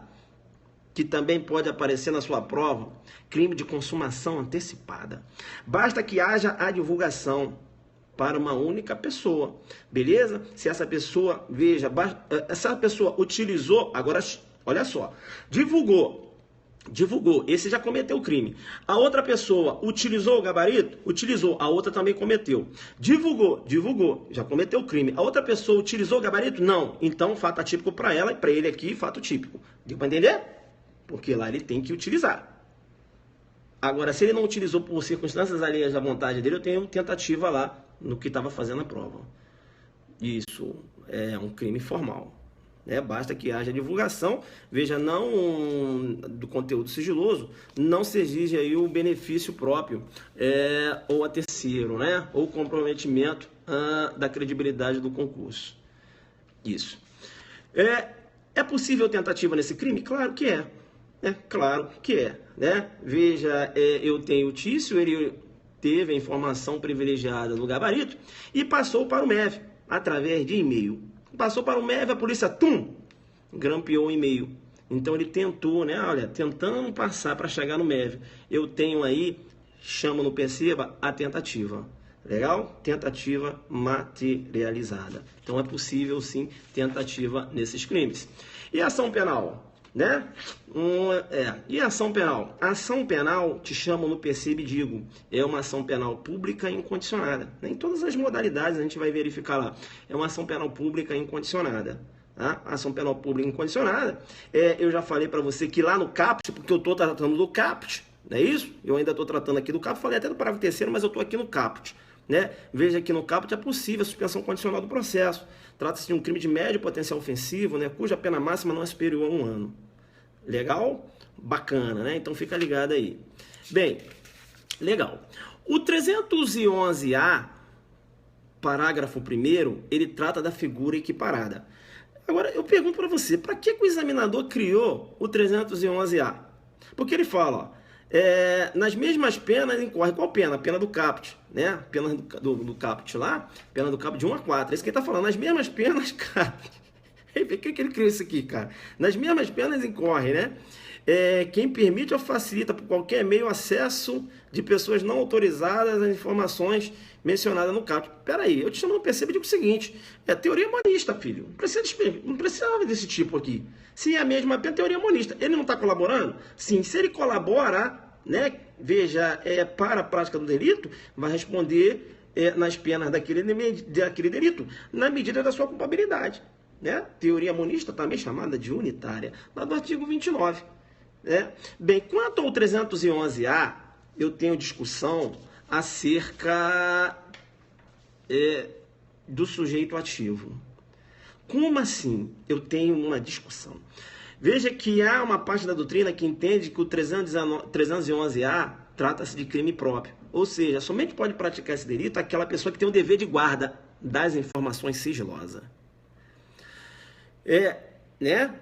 que também pode aparecer na sua prova, crime de consumação antecipada. Basta que haja a divulgação para uma única pessoa, beleza? Se essa pessoa, veja, essa pessoa utilizou, agora, olha só, divulgou, esse já cometeu o crime. A outra pessoa utilizou o gabarito? Utilizou, a outra também cometeu. Divulgou, já cometeu o crime. A outra pessoa utilizou o gabarito? Não. Então, fato atípico para ela e para ele aqui, fato típico. Deu para entender? Porque lá ele tem que utilizar. Agora, se ele não utilizou por circunstâncias alheias à vontade dele, eu tenho tentativa lá no que estava fazendo a prova. Isso é um crime formal. Basta que haja divulgação, veja, não do conteúdo sigiloso, não se exige aí o benefício próprio ou a terceiro, né? Ou comprometimento da credibilidade do concurso. Isso. É possível tentativa nesse crime? Claro que é. Claro que é. Né? Veja, eu tenho o Tício, ele teve a informação privilegiada do gabarito e passou para o MEV através de e-mail. Passou para o MEV, a polícia, grampeou o e-mail. Então ele tentou, né? Olha, tentando passar para chegar no MEV. Eu tenho aí, chamo no Perceba, a tentativa. Legal? Tentativa materializada. Então é possível sim tentativa nesses crimes. E a ação penal? Né? E a ação penal? A ação penal, te chamo no Perceba e digo, é uma ação penal pública incondicionada. Em todas as modalidades a gente vai verificar lá. É uma ação penal pública incondicionada. Tá? A ação penal pública incondicionada, eu já falei para você que lá no CAPT, porque eu estou tratando do CAPT, não é isso? Eu ainda estou tratando aqui do CAPT, falei até do parágrafo 3º, mas eu estou aqui no CAPT. Né? Veja que no CAPT é possível a suspensão condicional do processo. Trata-se de um crime de médio potencial ofensivo, né? Cuja pena máxima não é superior a 1 ano. Legal? Bacana, né? Então fica ligado aí. Bem, legal. O 311A, parágrafo 1º, ele trata da figura equiparada. Agora, eu pergunto para você, para que o examinador criou o 311A? Porque ele fala, ó, nas mesmas penas incorre, qual pena? A pena do CAPT, né? Pena do CAPT lá, pena do CAPT de 1 a 4. É isso que ele está falando, nas mesmas penas, cara. Por que ele criou isso aqui, cara? Nas mesmas penas incorre, né? Quem permite ou facilita por qualquer meio acesso de pessoas não autorizadas às informações mencionadas no CAPT. Peraí, eu te chamo no Perceba e digo o seguinte, teoria monista, filho. Não precisava desse tipo aqui. Se é a mesma pena, teoria monista. Ele não está colaborando? Sim, se ele colabora, né, veja, para a prática do delito, vai responder nas penas daquele delito, na medida da sua culpabilidade. Né? Teoria monista, também chamada de unitária, lá do artigo 29. Né? Bem, quanto ao 311A, eu tenho discussão acerca do sujeito ativo. Como assim? Eu tenho uma discussão. Veja que há uma parte da doutrina que entende que o 311A trata-se de crime próprio. Ou seja, somente pode praticar esse delito aquela pessoa que tem o dever de guarda das informações sigilosas. Né?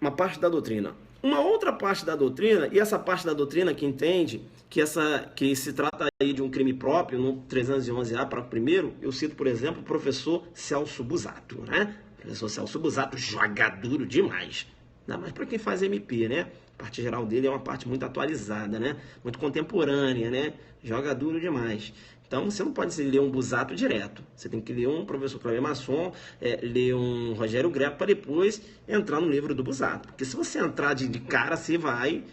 Uma parte da doutrina. Uma outra parte da doutrina, e essa parte da doutrina que entende que se trata aí de um crime próprio, no 311A, para o primeiro, eu cito, por exemplo, o professor Celso Busato, né? O professor Celso Busato joga duro demais. Ainda mais para quem faz MP, né? A parte geral dele é uma parte muito atualizada, né? Muito contemporânea, né? Joga duro demais. Então, você não pode ler um Busato direto. Você tem que ler um professor Kleber Masson, ler um Rogério Greco, para depois entrar no livro do Busato. Porque se você entrar de cara, você vai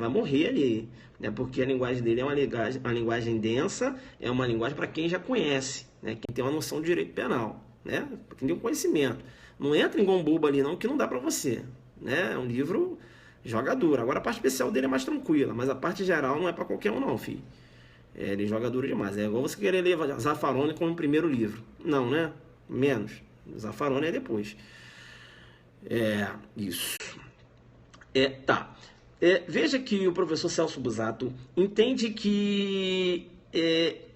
morrer ali. Né? Porque a linguagem dele é uma linguagem densa, é uma linguagem para quem já conhece, né? Quem tem uma noção de direito penal, né? Quem tem um conhecimento. Não entra em gombuba ali não, que não dá para você. Né? É um livro joga duro. Agora a parte especial dele é mais tranquila, mas a parte geral não é para qualquer um não, filho. Ele joga duro demais. É igual você querer ler Zaffaroni como primeiro livro. Não, né? Menos. Zaffaroni é depois. Isso. Tá. Veja que o professor Celso Busato entende que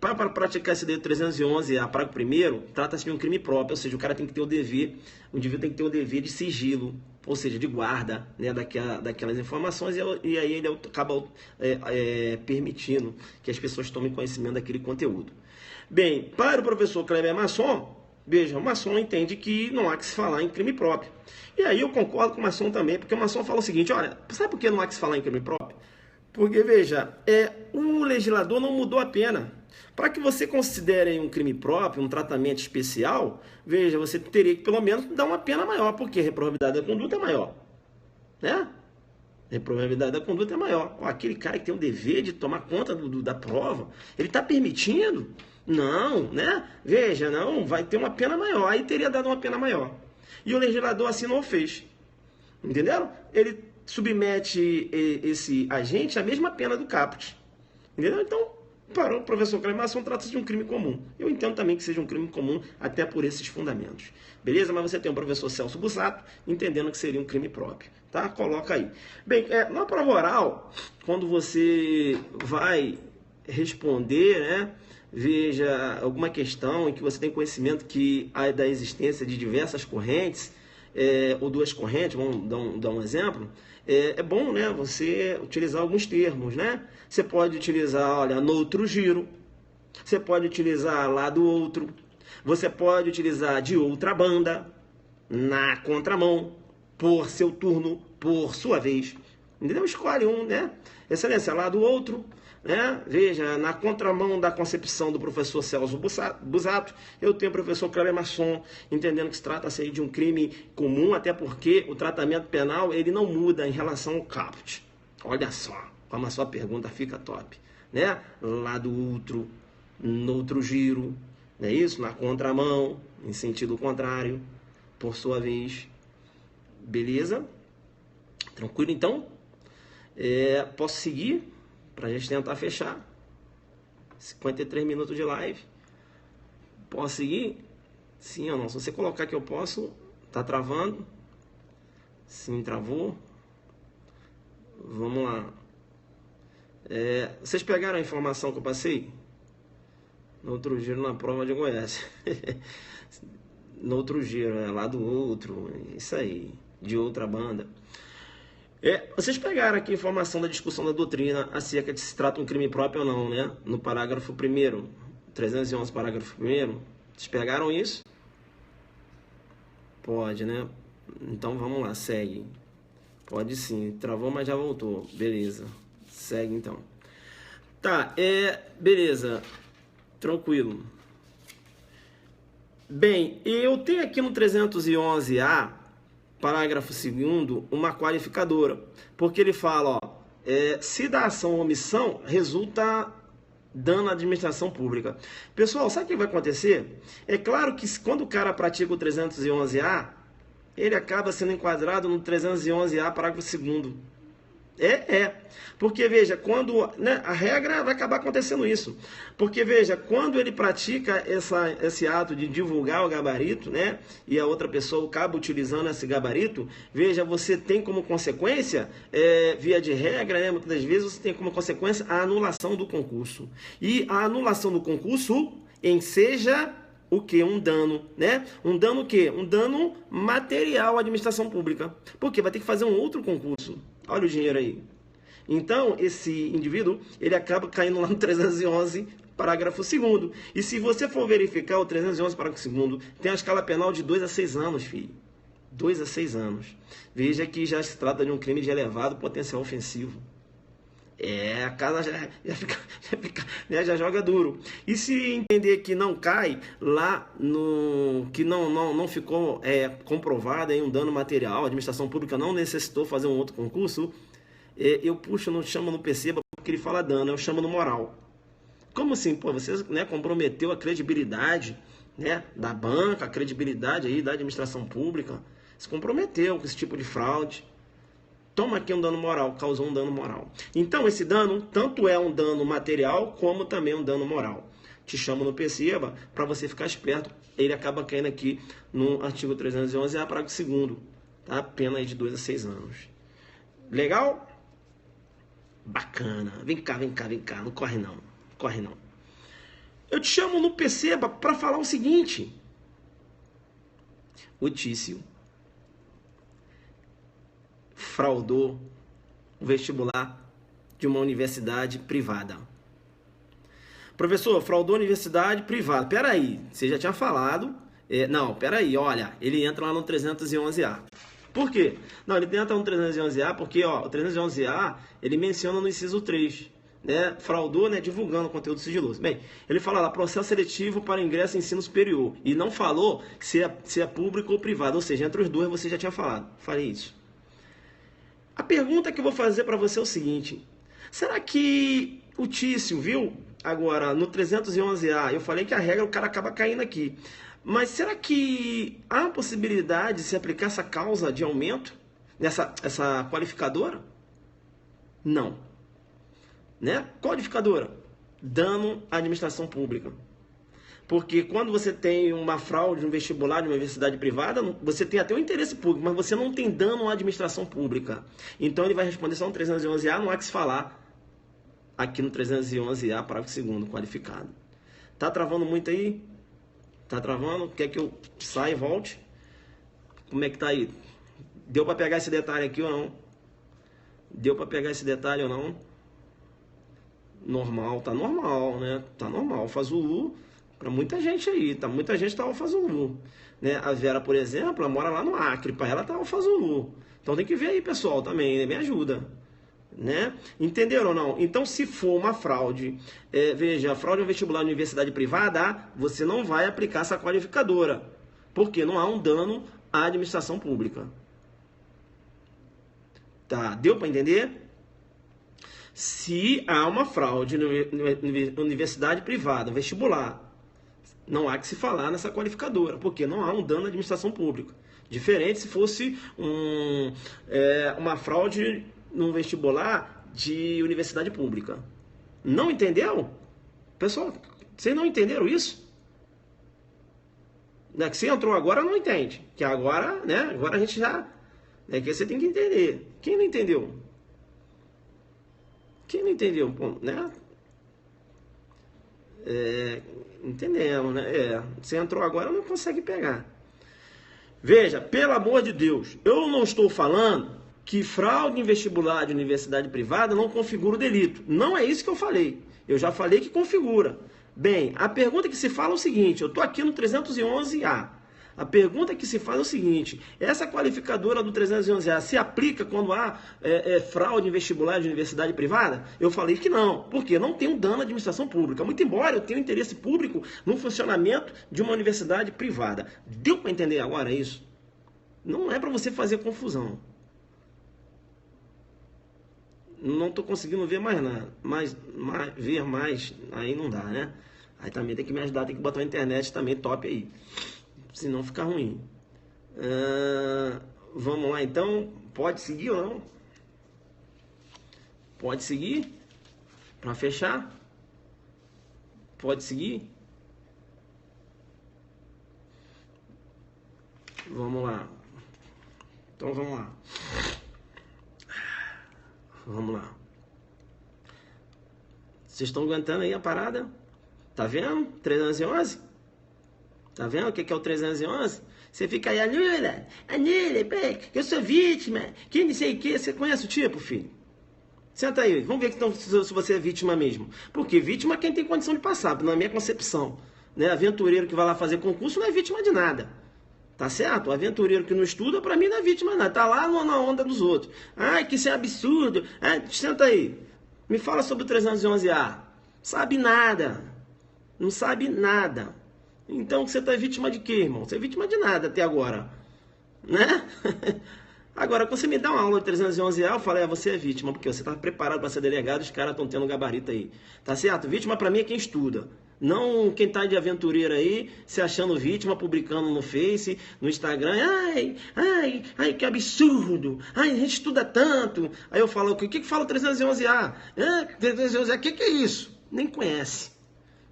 para praticar esse delito 311, a parágrafo primeiro, trata-se de um crime próprio, ou seja, o cara tem que ter o dever, o indivíduo tem que ter o dever de sigilo, ou seja, de guarda, né, daquelas informações, e aí ele acaba permitindo que as pessoas tomem conhecimento daquele conteúdo. Bem, para o professor Kleber Masson, veja, o Masson entende que não há que se falar em crime próprio. E aí eu concordo com o Masson também, porque o Masson fala o seguinte, olha, sabe por que não há que se falar em crime próprio? Porque, veja, o legislador não mudou a pena. Para que você considere um crime próprio, um tratamento especial, veja, você teria que pelo menos dar uma pena maior, porque a reprovabilidade da conduta é maior. Né? A reprovabilidade da conduta é maior. Aquele cara que tem o dever de tomar conta da prova, ele está permitindo? Não, né? Veja, não, vai ter uma pena maior. Aí teria dado uma pena maior. E o legislador assim não fez. Entenderam? Ele submete esse agente à mesma pena do caput. Entendeu? Então, para o professor Kleber Masson, trata-se de um crime comum. Eu entendo também que seja um crime comum, até por esses fundamentos. Beleza? Mas você tem o professor Celso Busato, entendendo que seria um crime próprio. Tá? Coloca aí. Bem, na prova oral, quando você vai responder, né? Veja alguma questão em que você tem conhecimento que há da existência de diversas correntes, ou duas correntes, vamos dar um exemplo, é bom, né, você utilizar alguns termos, né? Você pode utilizar, olha, no outro giro, você pode utilizar lá do outro, você pode utilizar de outra banda, na contramão, por seu turno, por sua vez. Entendeu? Escolhe um, né? Excelência, lá do outro, né? Veja, na contramão da concepção do professor Celso Busato, eu tenho o professor Kleber Masson, entendendo que se trata-se de um crime comum, até porque o tratamento penal ele não muda em relação ao caput. Olha só, como a sua pergunta fica top. Né? Lá do outro, no outro giro, não é isso? Na contramão, em sentido contrário, por sua vez. Beleza? Tranquilo, então? Posso seguir? Para a gente tentar fechar. 53 minutos de live. Posso seguir? Sim ou não? Se você colocar que eu posso, tá travando? Sim, travou. Vamos lá. Vocês pegaram a informação que eu passei? No outro giro na prova de Goiás. No outro giro, lá do outro. Isso aí. De outra banda. Vocês pegaram aqui a informação da discussão da doutrina acerca de se trata um crime próprio ou não, né? No parágrafo 1º, 311, parágrafo 1º. Vocês pegaram isso? Pode, né? Então vamos lá, segue. Pode sim, travou, mas já voltou. Beleza, segue então. Tá, beleza, tranquilo. Bem, eu tenho aqui no 311A, parágrafo 2º, uma qualificadora, porque ele fala, se da ação ou omissão resulta dano à administração pública. Pessoal, sabe o que vai acontecer? É claro que quando o cara pratica o 311A, ele acaba sendo enquadrado no 311A, parágrafo 2º. Porque, veja, quando, né, a regra vai acabar acontecendo isso. Porque, veja, quando ele pratica esse ato de divulgar o gabarito, né, e a outra pessoa acaba utilizando esse gabarito, veja, você tem como consequência, via de regra, né, muitas das vezes você tem como consequência a anulação do concurso. E a anulação do concurso enseja o que? Um dano, né? Um dano o quê? Um dano material à administração pública. Porque vai ter que fazer um outro concurso. Olha o dinheiro aí. Então, esse indivíduo, ele acaba caindo lá no 311, parágrafo 2º. E se você for verificar o 311, parágrafo 2º, tem a escala penal de 2 a 6 anos, filho. 2 a 6 anos. Veja que já se trata de um crime de elevado potencial ofensivo. A casa já joga duro. E se entender que não cai lá no que não ficou comprovado aí um dano material, a administração pública não necessitou fazer um outro concurso, eu puxo, não chamo no perceba porque ele fala dano, eu chamo no moral. Como assim? Pô, você, né, comprometeu a credibilidade, né, da banca, a credibilidade aí da administração pública, se comprometeu com esse tipo de fraude. Toma aqui um dano moral, causou um dano moral. Então, esse dano, tanto é um dano material, como também um dano moral. Te chamo no perceba, para você ficar esperto. Ele acaba caindo aqui no artigo 311, parágrafo 2º. Tá? Pena aí de 2 a 6 anos. Legal? Bacana. Vem cá. Não corre não. Corre não. Eu te chamo no perceba para falar o seguinte. O Tício fraudou o vestibular de uma universidade privada. Professor, fraudou a universidade privada. Peraí, você já tinha falado. Não, peraí, olha, ele entra lá no 311A. Por quê? Não, ele entra no 311A porque, ó, o 311A, ele menciona no inciso 3, né, fraudou, né, divulgando conteúdo sigiloso. Bem, ele fala lá, processo seletivo para ingresso em ensino superior, e não falou se é público ou privado, ou seja, entre os dois você já tinha falado. Falei isso. A pergunta que eu vou fazer para você é o seguinte, será que o Tício, viu, agora no 311A, eu falei que a regra o cara acaba caindo aqui, mas será que há possibilidade de se aplicar essa causa de aumento, essa qualificadora? Não. Né? Qualificadora? Dano à administração pública. Porque quando você tem uma fraude no vestibular de uma universidade privada, você tem até o interesse público, mas você não tem dano à administração pública. Então ele vai responder só no 311A, não há que se falar aqui no 311A, parágrafo 2º, qualificado. Tá travando muito aí? Tá travando? Quer que eu saia e volte? Como é que tá aí? Deu para pegar esse detalhe aqui ou não? Deu para pegar esse detalhe ou não? Normal, tá normal, né? Tá normal. Alfa Zulu, para muita gente aí, tá? Muita gente tá Alfa Zulu, né? A Vera, por exemplo, ela mora lá no Acre, para ela tá Alfa Zulu. Então tem que ver aí, pessoal, também, né? Me ajuda, né? Entenderam ou não? Então, se for uma fraude, veja, a fraude no vestibular de universidade privada, você não vai aplicar essa qualificadora, porque não há um dano à administração pública. Tá? Deu para entender? Se há uma fraude na universidade privada, vestibular, não há que se falar nessa qualificadora, porque não há um dano à administração pública. Diferente se fosse uma fraude no vestibular de universidade pública. Não entendeu? Pessoal, vocês não entenderam isso? Né, que você entrou agora não entende. Que agora, né? Agora a gente já... É que você tem que entender. Quem não entendeu? Quem não entendeu? Pô, né? Entendemos, né? Você entrou agora não consegue pegar. Veja, pelo amor de Deus, eu não estou falando que fraude em vestibular de universidade privada não configura o delito. Não é isso que eu falei. Eu já falei que configura. Bem, a pergunta que se fala é o seguinte, eu estou aqui no 311A. A pergunta que se faz é o seguinte, essa qualificadora do 311A se aplica quando há fraude em vestibular de universidade privada? Eu falei que não, porque não tem um dano à administração pública, muito embora eu tenha um interesse público no funcionamento de uma universidade privada. Deu para entender agora isso? Não é para você fazer confusão. Não estou conseguindo ver mais nada, ver mais, aí não dá, né? Aí também tem que me ajudar, tem que botar a internet também top aí. Senão fica ruim. Vamos lá então. Pode seguir ou não? Pode seguir? Para fechar? Pode seguir? Vamos lá. Então vamos lá. Vamos lá. Vocês estão aguentando aí a parada? Tá vendo? 311? Tá vendo o que é o 311? Você fica aí, anula, eu sou vítima, que não sei o que. Você conhece o tipo, filho? Senta aí, vamos ver então, se você é vítima mesmo. Porque vítima é quem tem condição de passar, na minha concepção. Né? Aventureiro que vai lá fazer concurso não é vítima de nada. Tá certo? O aventureiro que não estuda, pra mim não é vítima de nada. Tá lá na onda dos outros. Ai, que isso é absurdo. Ai, senta aí. Me fala sobre o 311A. Sabe nada. Não sabe nada. Então você tá vítima de quê, irmão? Você é vítima de nada até agora. Né? Agora, quando você me dá uma aula de 311A, eu falo, você é vítima, porque você tá preparado para ser delegado, os caras estão tendo um gabarito aí. Tá certo? Vítima pra mim é quem estuda. Não quem tá de aventureiro aí, se achando vítima, publicando no Face, no Instagram. Ai, que absurdo. Ai, a gente estuda tanto. Aí eu falo, o que fala o 311A? 311A, o que é isso? Nem conhece.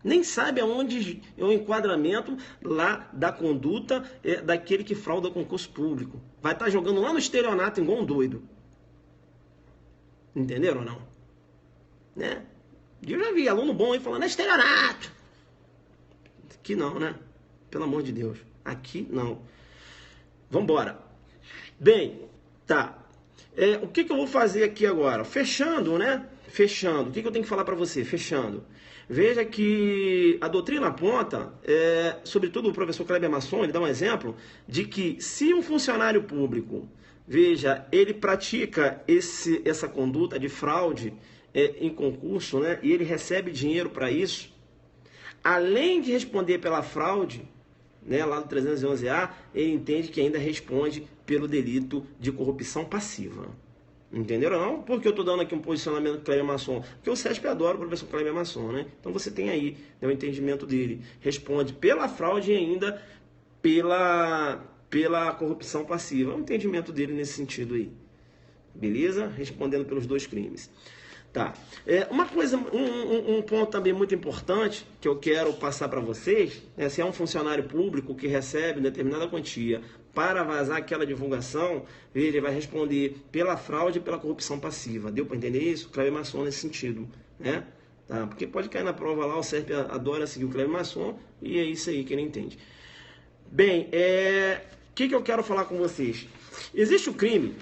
Nem sabe aonde é o enquadramento lá da conduta daquele que frauda concurso público. Vai estar jogando lá no estelionato igual um doido. Entenderam ou não? Né? Eu já vi aluno bom aí falando, é estelionato. Aqui não, né? Pelo amor de Deus. Aqui não. Vambora. Bem, tá. O que eu vou fazer aqui agora? Fechando, né? Fechando. O que eu tenho que falar para você? Fechando. Veja que a doutrina aponta, sobretudo o professor Kleber Masson, ele dá um exemplo de que se um funcionário público, veja, ele pratica essa conduta de fraude em concurso, né, e ele recebe dinheiro para isso, além de responder pela fraude, né, lá do 311A, ele entende que ainda responde pelo delito de corrupção passiva. Entenderam não? Porque eu estou dando aqui um posicionamento do Kleber Masson. Porque o CESP adora o professor Kleber Masson, né? Então você tem aí, né, o entendimento dele. Responde pela fraude e ainda pela corrupção passiva. É o entendimento dele nesse sentido aí. Beleza? Respondendo pelos dois crimes. Tá. Uma coisa, um ponto também muito importante que eu quero passar para vocês, se é um funcionário público que recebe determinada quantia para vazar aquela divulgação, ele vai responder pela fraude e pela corrupção passiva. Deu para entender isso? Kleber Masson nesse sentido, né? Tá? Porque pode cair na prova lá, o CERP adora seguir o Kleber Masson e é isso aí que ele entende. Bem, o que eu quero falar com vocês? Existe o crime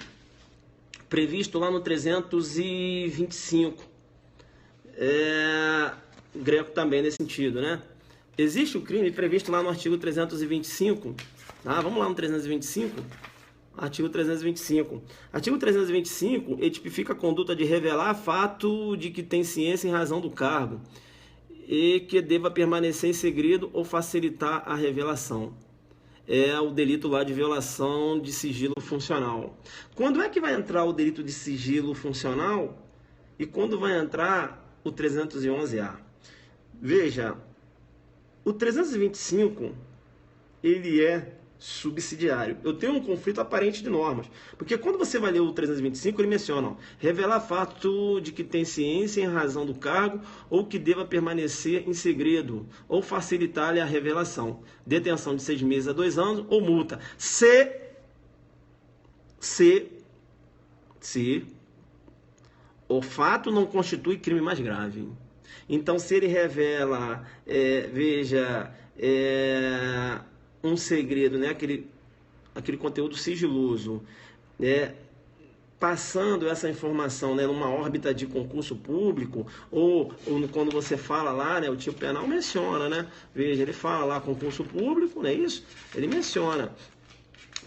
previsto lá no 325, Greco também nesse sentido, né? Existe o crime previsto lá no artigo 325, tá? Vamos lá no 325, artigo 325. Artigo 325, ele tipifica a conduta de revelar fato de que tem ciência em razão do cargo e que deva permanecer em segredo ou facilitar a revelação. É o delito lá de violação de sigilo funcional. Quando é que vai entrar o delito de sigilo funcional e quando vai entrar o 311A? Veja, o 325, ele é subsidiário. Eu tenho um conflito aparente de normas, porque quando você vai ler o 325, ele menciona, revelar fato de que tem ciência em razão do cargo ou que deva permanecer em segredo ou facilitar-lhe a revelação, detenção de 6 meses a 2 anos ou multa, se o fato não constitui crime mais grave. Então, se ele revela, um segredo, né? aquele conteúdo sigiloso, né? Passando essa informação, né, numa órbita de concurso público, ou quando você fala lá, né, o tipo penal menciona, né? Veja, ele fala lá concurso público, não é isso? Ele menciona.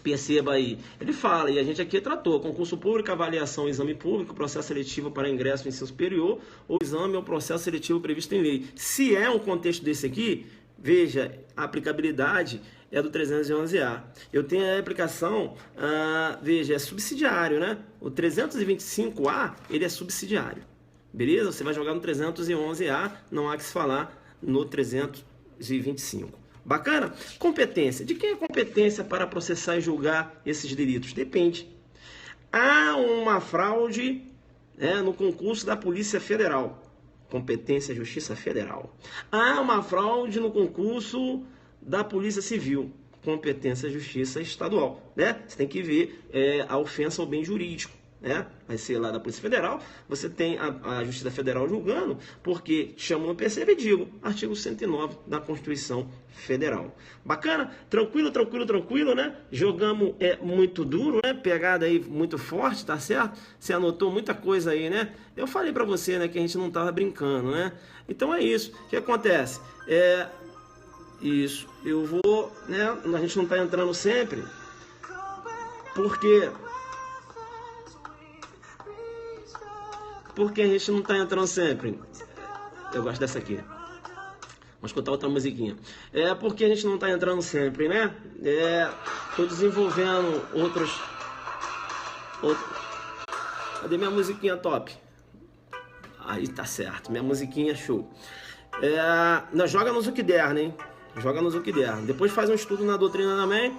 Perceba aí, ele fala, e a gente aqui tratou, concurso público, avaliação, exame público, processo seletivo para ingresso no ensino superior, ou exame ou processo seletivo previsto em lei. Se é um contexto desse aqui, veja, a aplicabilidade é do 311A. Eu tenho a aplicação, veja, é subsidiário, né? O 325A, ele é subsidiário. Beleza? Você vai jogar no 311A, não há que se falar no 325. Bacana? Competência. De quem é a competência para processar e julgar esses delitos? Depende. Há uma fraude no concurso da Polícia Federal. Competência Justiça Federal. Há uma fraude no concurso da Polícia Civil. Competência Justiça Estadual, né? Você tem que ver a ofensa ao bem jurídico, né? Vai ser lá da Polícia Federal. Você tem a Justiça Federal julgando, porque chamo no percebo e digo, artigo 109 da Constituição Federal. Bacana? Tranquilo, tranquilo, tranquilo, né? Jogamos muito duro, né? Pegada aí muito forte, tá certo? Você anotou muita coisa aí, né? Eu falei pra você, né, que a gente não tava brincando, né? Então é isso. O que acontece? Isso, eu vou, né? A gente não tá entrando sempre, porque a gente não tá entrando sempre. Eu gosto dessa aqui. Vamos escutar outra musiquinha. Porque a gente não tá entrando sempre, né? Tô desenvolvendo outros. Cadê minha musiquinha top? Aí tá certo, minha musiquinha show. Nós joga no que der, né? Joga no que der. Depois faz um estudo na doutrina também.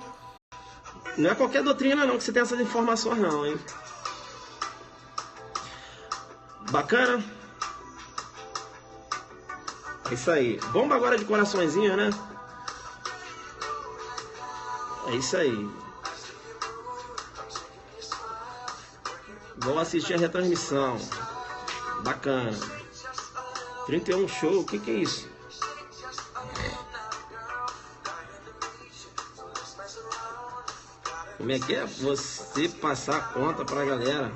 Não é qualquer doutrina não que você tem essas informações não, hein? Bacana? É isso aí. Bomba agora de coraçõezinho, né? É isso aí. Vamos assistir a retransmissão. Bacana. 31 show, o que é isso? Como é que é você passar a conta pra galera?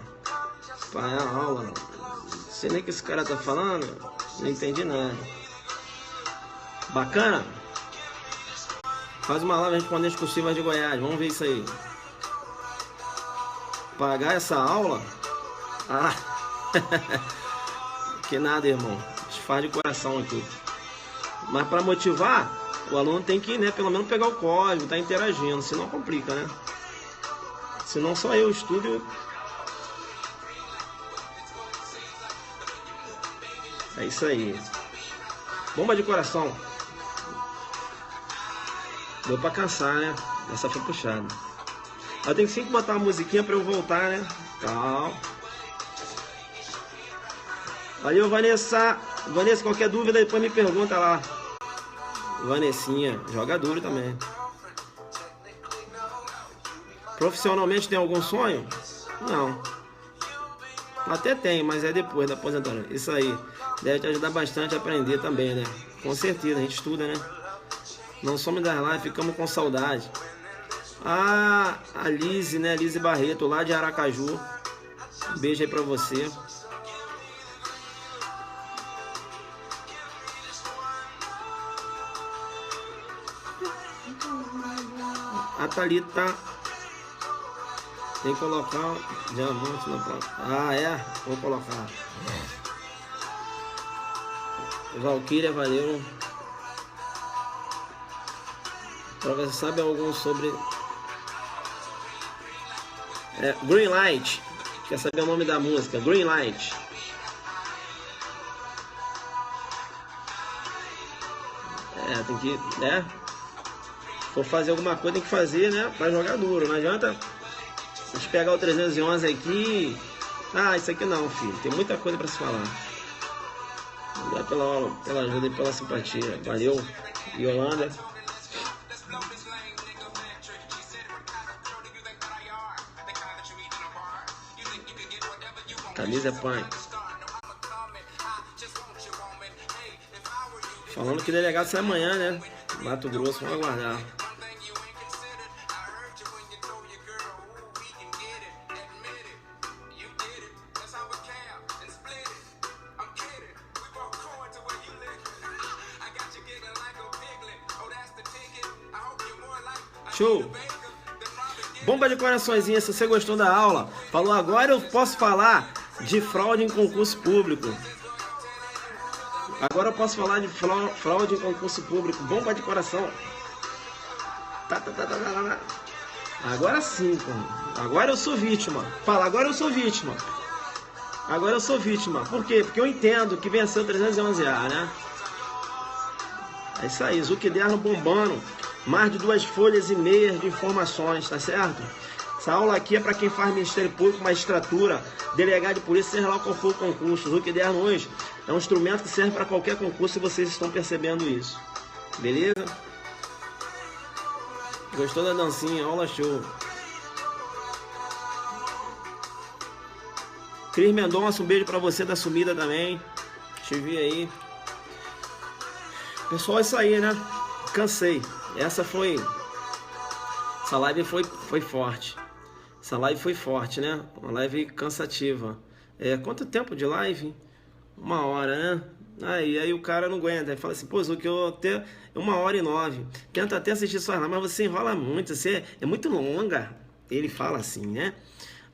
Para a aula. Não sei nem o que esse cara tá falando. Não entendi nada. Bacana? Faz uma live respondendo discursivas de Goiás. Vamos ver isso aí. Pagar essa aula? Ah! Que nada, irmão. Faz de coração aqui. Mas para motivar, o aluno tem que, né, pelo menos pegar o código, tá interagindo. Senão complica, né? Senão só eu estudo. É isso aí. Bomba de coração. Deu pra cansar, né? Essa foi puxada. Eu tenho que sempre botar uma musiquinha pra eu voltar, né? Calma. Valeu, Vanessa. Vanessa, qualquer dúvida depois me pergunta lá. Vanessinha, joga duro também. Profissionalmente tem algum sonho? Não. Até tem, mas é depois da aposentadoria. Isso aí. Deve te ajudar bastante a aprender também, né? Com certeza, a gente estuda, né? Não somos das lives, ficamos com saudade. A Lise, né? Lise Barreto, lá de Aracaju. Um beijo aí pra você. A Thalita tem que colocar diamante na prova. Vou colocar. Valkyria, valeu. Você sabe algum sobre Green Light? Quer saber o nome da música? Green Light. Tem que, né? For fazer alguma coisa, tem que fazer, né? Pra jogar duro. Não adianta a gente pegar o 311 aqui. Isso aqui não, filho. Tem muita coisa pra se falar. Obrigado pela ajuda e pela simpatia. Valeu, Yolanda. Camisa punk. Falando que o delegado sai amanhã, né? Mato Grosso, vamos aguardar. Show! Bomba de coraçõezinho, se você gostou da aula, falou agora eu posso falar de fraude em concurso público. Agora eu posso falar de fraude em concurso público. Bomba de coração. Agora sim, pô. Agora eu sou vítima. Fala, agora eu sou vítima. Agora eu sou vítima. Por quê? Porque eu entendo que venceu 311A, né? É isso aí, Zuckerberg bombando. Mais de 2,5 folhas de informações, tá certo? Essa aula aqui é para quem faz Ministério Público, magistratura, delegado de polícia, seja lá qual for o concurso. O Zuc Derno hoje é um instrumento que serve para qualquer concurso e vocês estão percebendo isso. Beleza? Gostou da dancinha? Aula show. Cris Mendonça, um beijo pra você da sumida também. Te vi aí. Pessoal, é isso aí, né? Cansei. Essa live foi forte. Essa live foi forte, né? Uma live cansativa. Quanto tempo de live? 1 hora, né? Aí o cara não aguenta. Aí fala assim, pô, Zuc, eu até 1h09. Tenta até assistir sua live, mas você enrola muito, você é muito longa. Ele fala assim, né?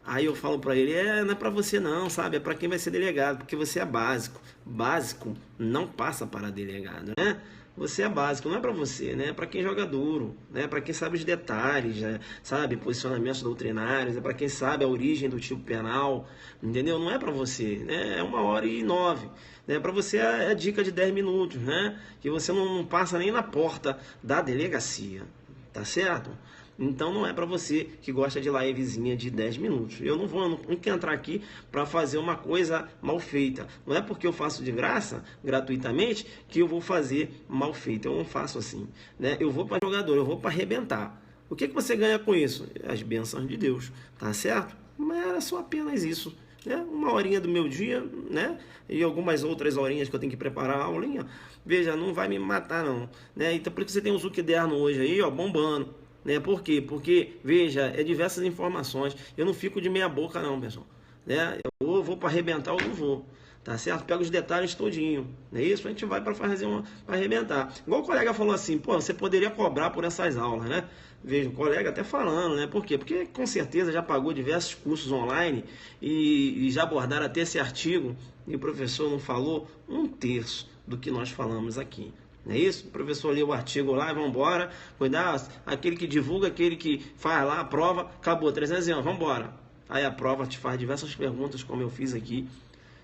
Aí eu falo pra ele, não é pra você não, sabe? É pra quem vai ser delegado, porque você é básico. Básico não passa para delegado, né? Você é básico, não é pra você, né? É pra quem joga duro, né? É pra quem sabe os detalhes, né? Sabe? Posicionamentos doutrinários, é pra quem sabe a origem do tipo penal, entendeu? Não é pra você, né? É 1h09. Né? Para você é dica de 10 minutos, né? Que você não passa nem na porta da delegacia, tá certo? Então não é para você que gosta de livezinha de 10 minutos. Eu não quero entrar aqui para fazer uma coisa mal feita. Não é porque eu faço de graça, gratuitamente, que eu vou fazer mal feito. Eu não faço assim, né? Eu vou para jogador, eu vou para arrebentar. O que você ganha com isso? As bênçãos de Deus, tá certo? Mas era só apenas isso. Né? 1 horinha do meu dia, né? E algumas outras horinhas que eu tenho que preparar a aulinha. Veja, não vai me matar não, né? Então por isso você tem o Zuc Derno hoje aí, ó, bombando, né? Por quê? Porque, veja, é diversas informações. Eu não fico de meia boca não, pessoal, né? Eu vou para arrebentar ou não vou, tá certo? Pega os detalhes todinho, não é isso? A gente vai para fazer para arrebentar. Igual o colega falou assim, pô, você poderia cobrar por essas aulas, né? Veja, o colega até falando, né? Por quê? Porque com certeza já pagou diversos cursos online e já abordaram até esse artigo e o professor não falou 1/3 do que nós falamos aqui. Não é isso? O professor leu o artigo lá e vamos embora. Cuidado, aquele que divulga, aquele que faz lá a prova, acabou, 300 anos, vamos embora. Aí a prova te faz diversas perguntas, como eu fiz aqui,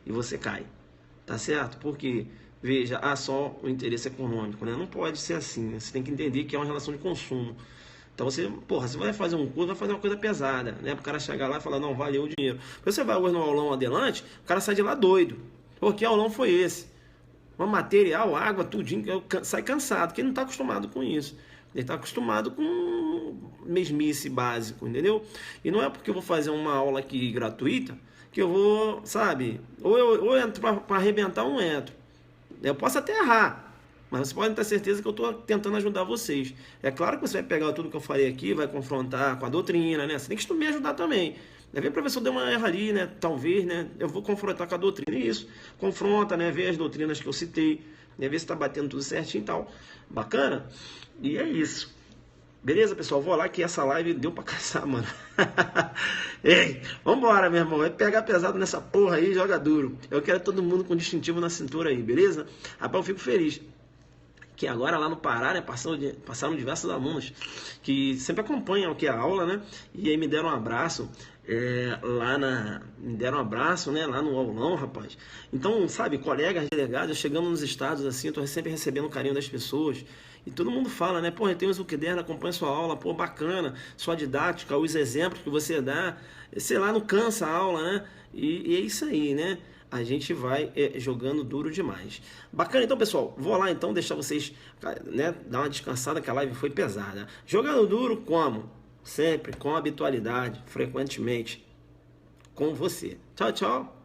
e você cai. Tá certo? Porque, veja, só o interesse econômico, né? Não pode ser assim, né? Você tem que entender que é uma relação de consumo. Então você vai fazer um curso, vai fazer uma coisa pesada, né? Para o cara chegar lá e falar, não, valeu o dinheiro. Você vai hoje no aulão adelante, o cara sai de lá doido. Pô, que aulão foi esse? Uma material, água, tudinho, sai cansado, porque ele não está acostumado com isso. Ele está acostumado com mesmice básico, entendeu? E não é porque eu vou fazer uma aula aqui gratuita que eu vou, sabe, ou eu entro para arrebentar ou não entro. Eu posso até errar, mas vocês podem ter certeza que eu estou tentando ajudar vocês. É claro que você vai pegar tudo que eu falei aqui, vai confrontar com a doutrina, né? Você tem que me ajudar também. Ver para ver se eu dei uma erra ali, né? Talvez, né? Eu vou confrontar com a doutrina. E isso, confronta, né? Ver as doutrinas que eu citei, né? Ver se está batendo tudo certinho e tal. Bacana? E é isso. Beleza, pessoal? Vou lá que essa live deu para caçar, mano. Ei, vambora, meu irmão. Vai pegar pesado nessa porra aí, joga duro. Eu quero todo mundo com distintivo na cintura aí, beleza? Rapaz, eu fico feliz que agora lá no Pará, né, passaram diversos alunos que sempre acompanham aqui a aula, né, e aí me deram um abraço, né, lá no aulão, rapaz. Então, sabe, colegas delegados, chegando nos estados assim, eu tô sempre recebendo o carinho das pessoas, e todo mundo fala, né, pô, eu tenho o Zuc Derno, acompanha sua aula, pô, bacana, sua didática, os exemplos que você dá, sei lá, não cansa a aula, né, e é isso aí, né. A gente vai jogando duro demais. Bacana, então, pessoal. Vou lá, então, deixar vocês, né, dar uma descansada, que a live foi pesada. Jogando duro como? Sempre, com habitualidade, frequentemente, com você. Tchau, tchau.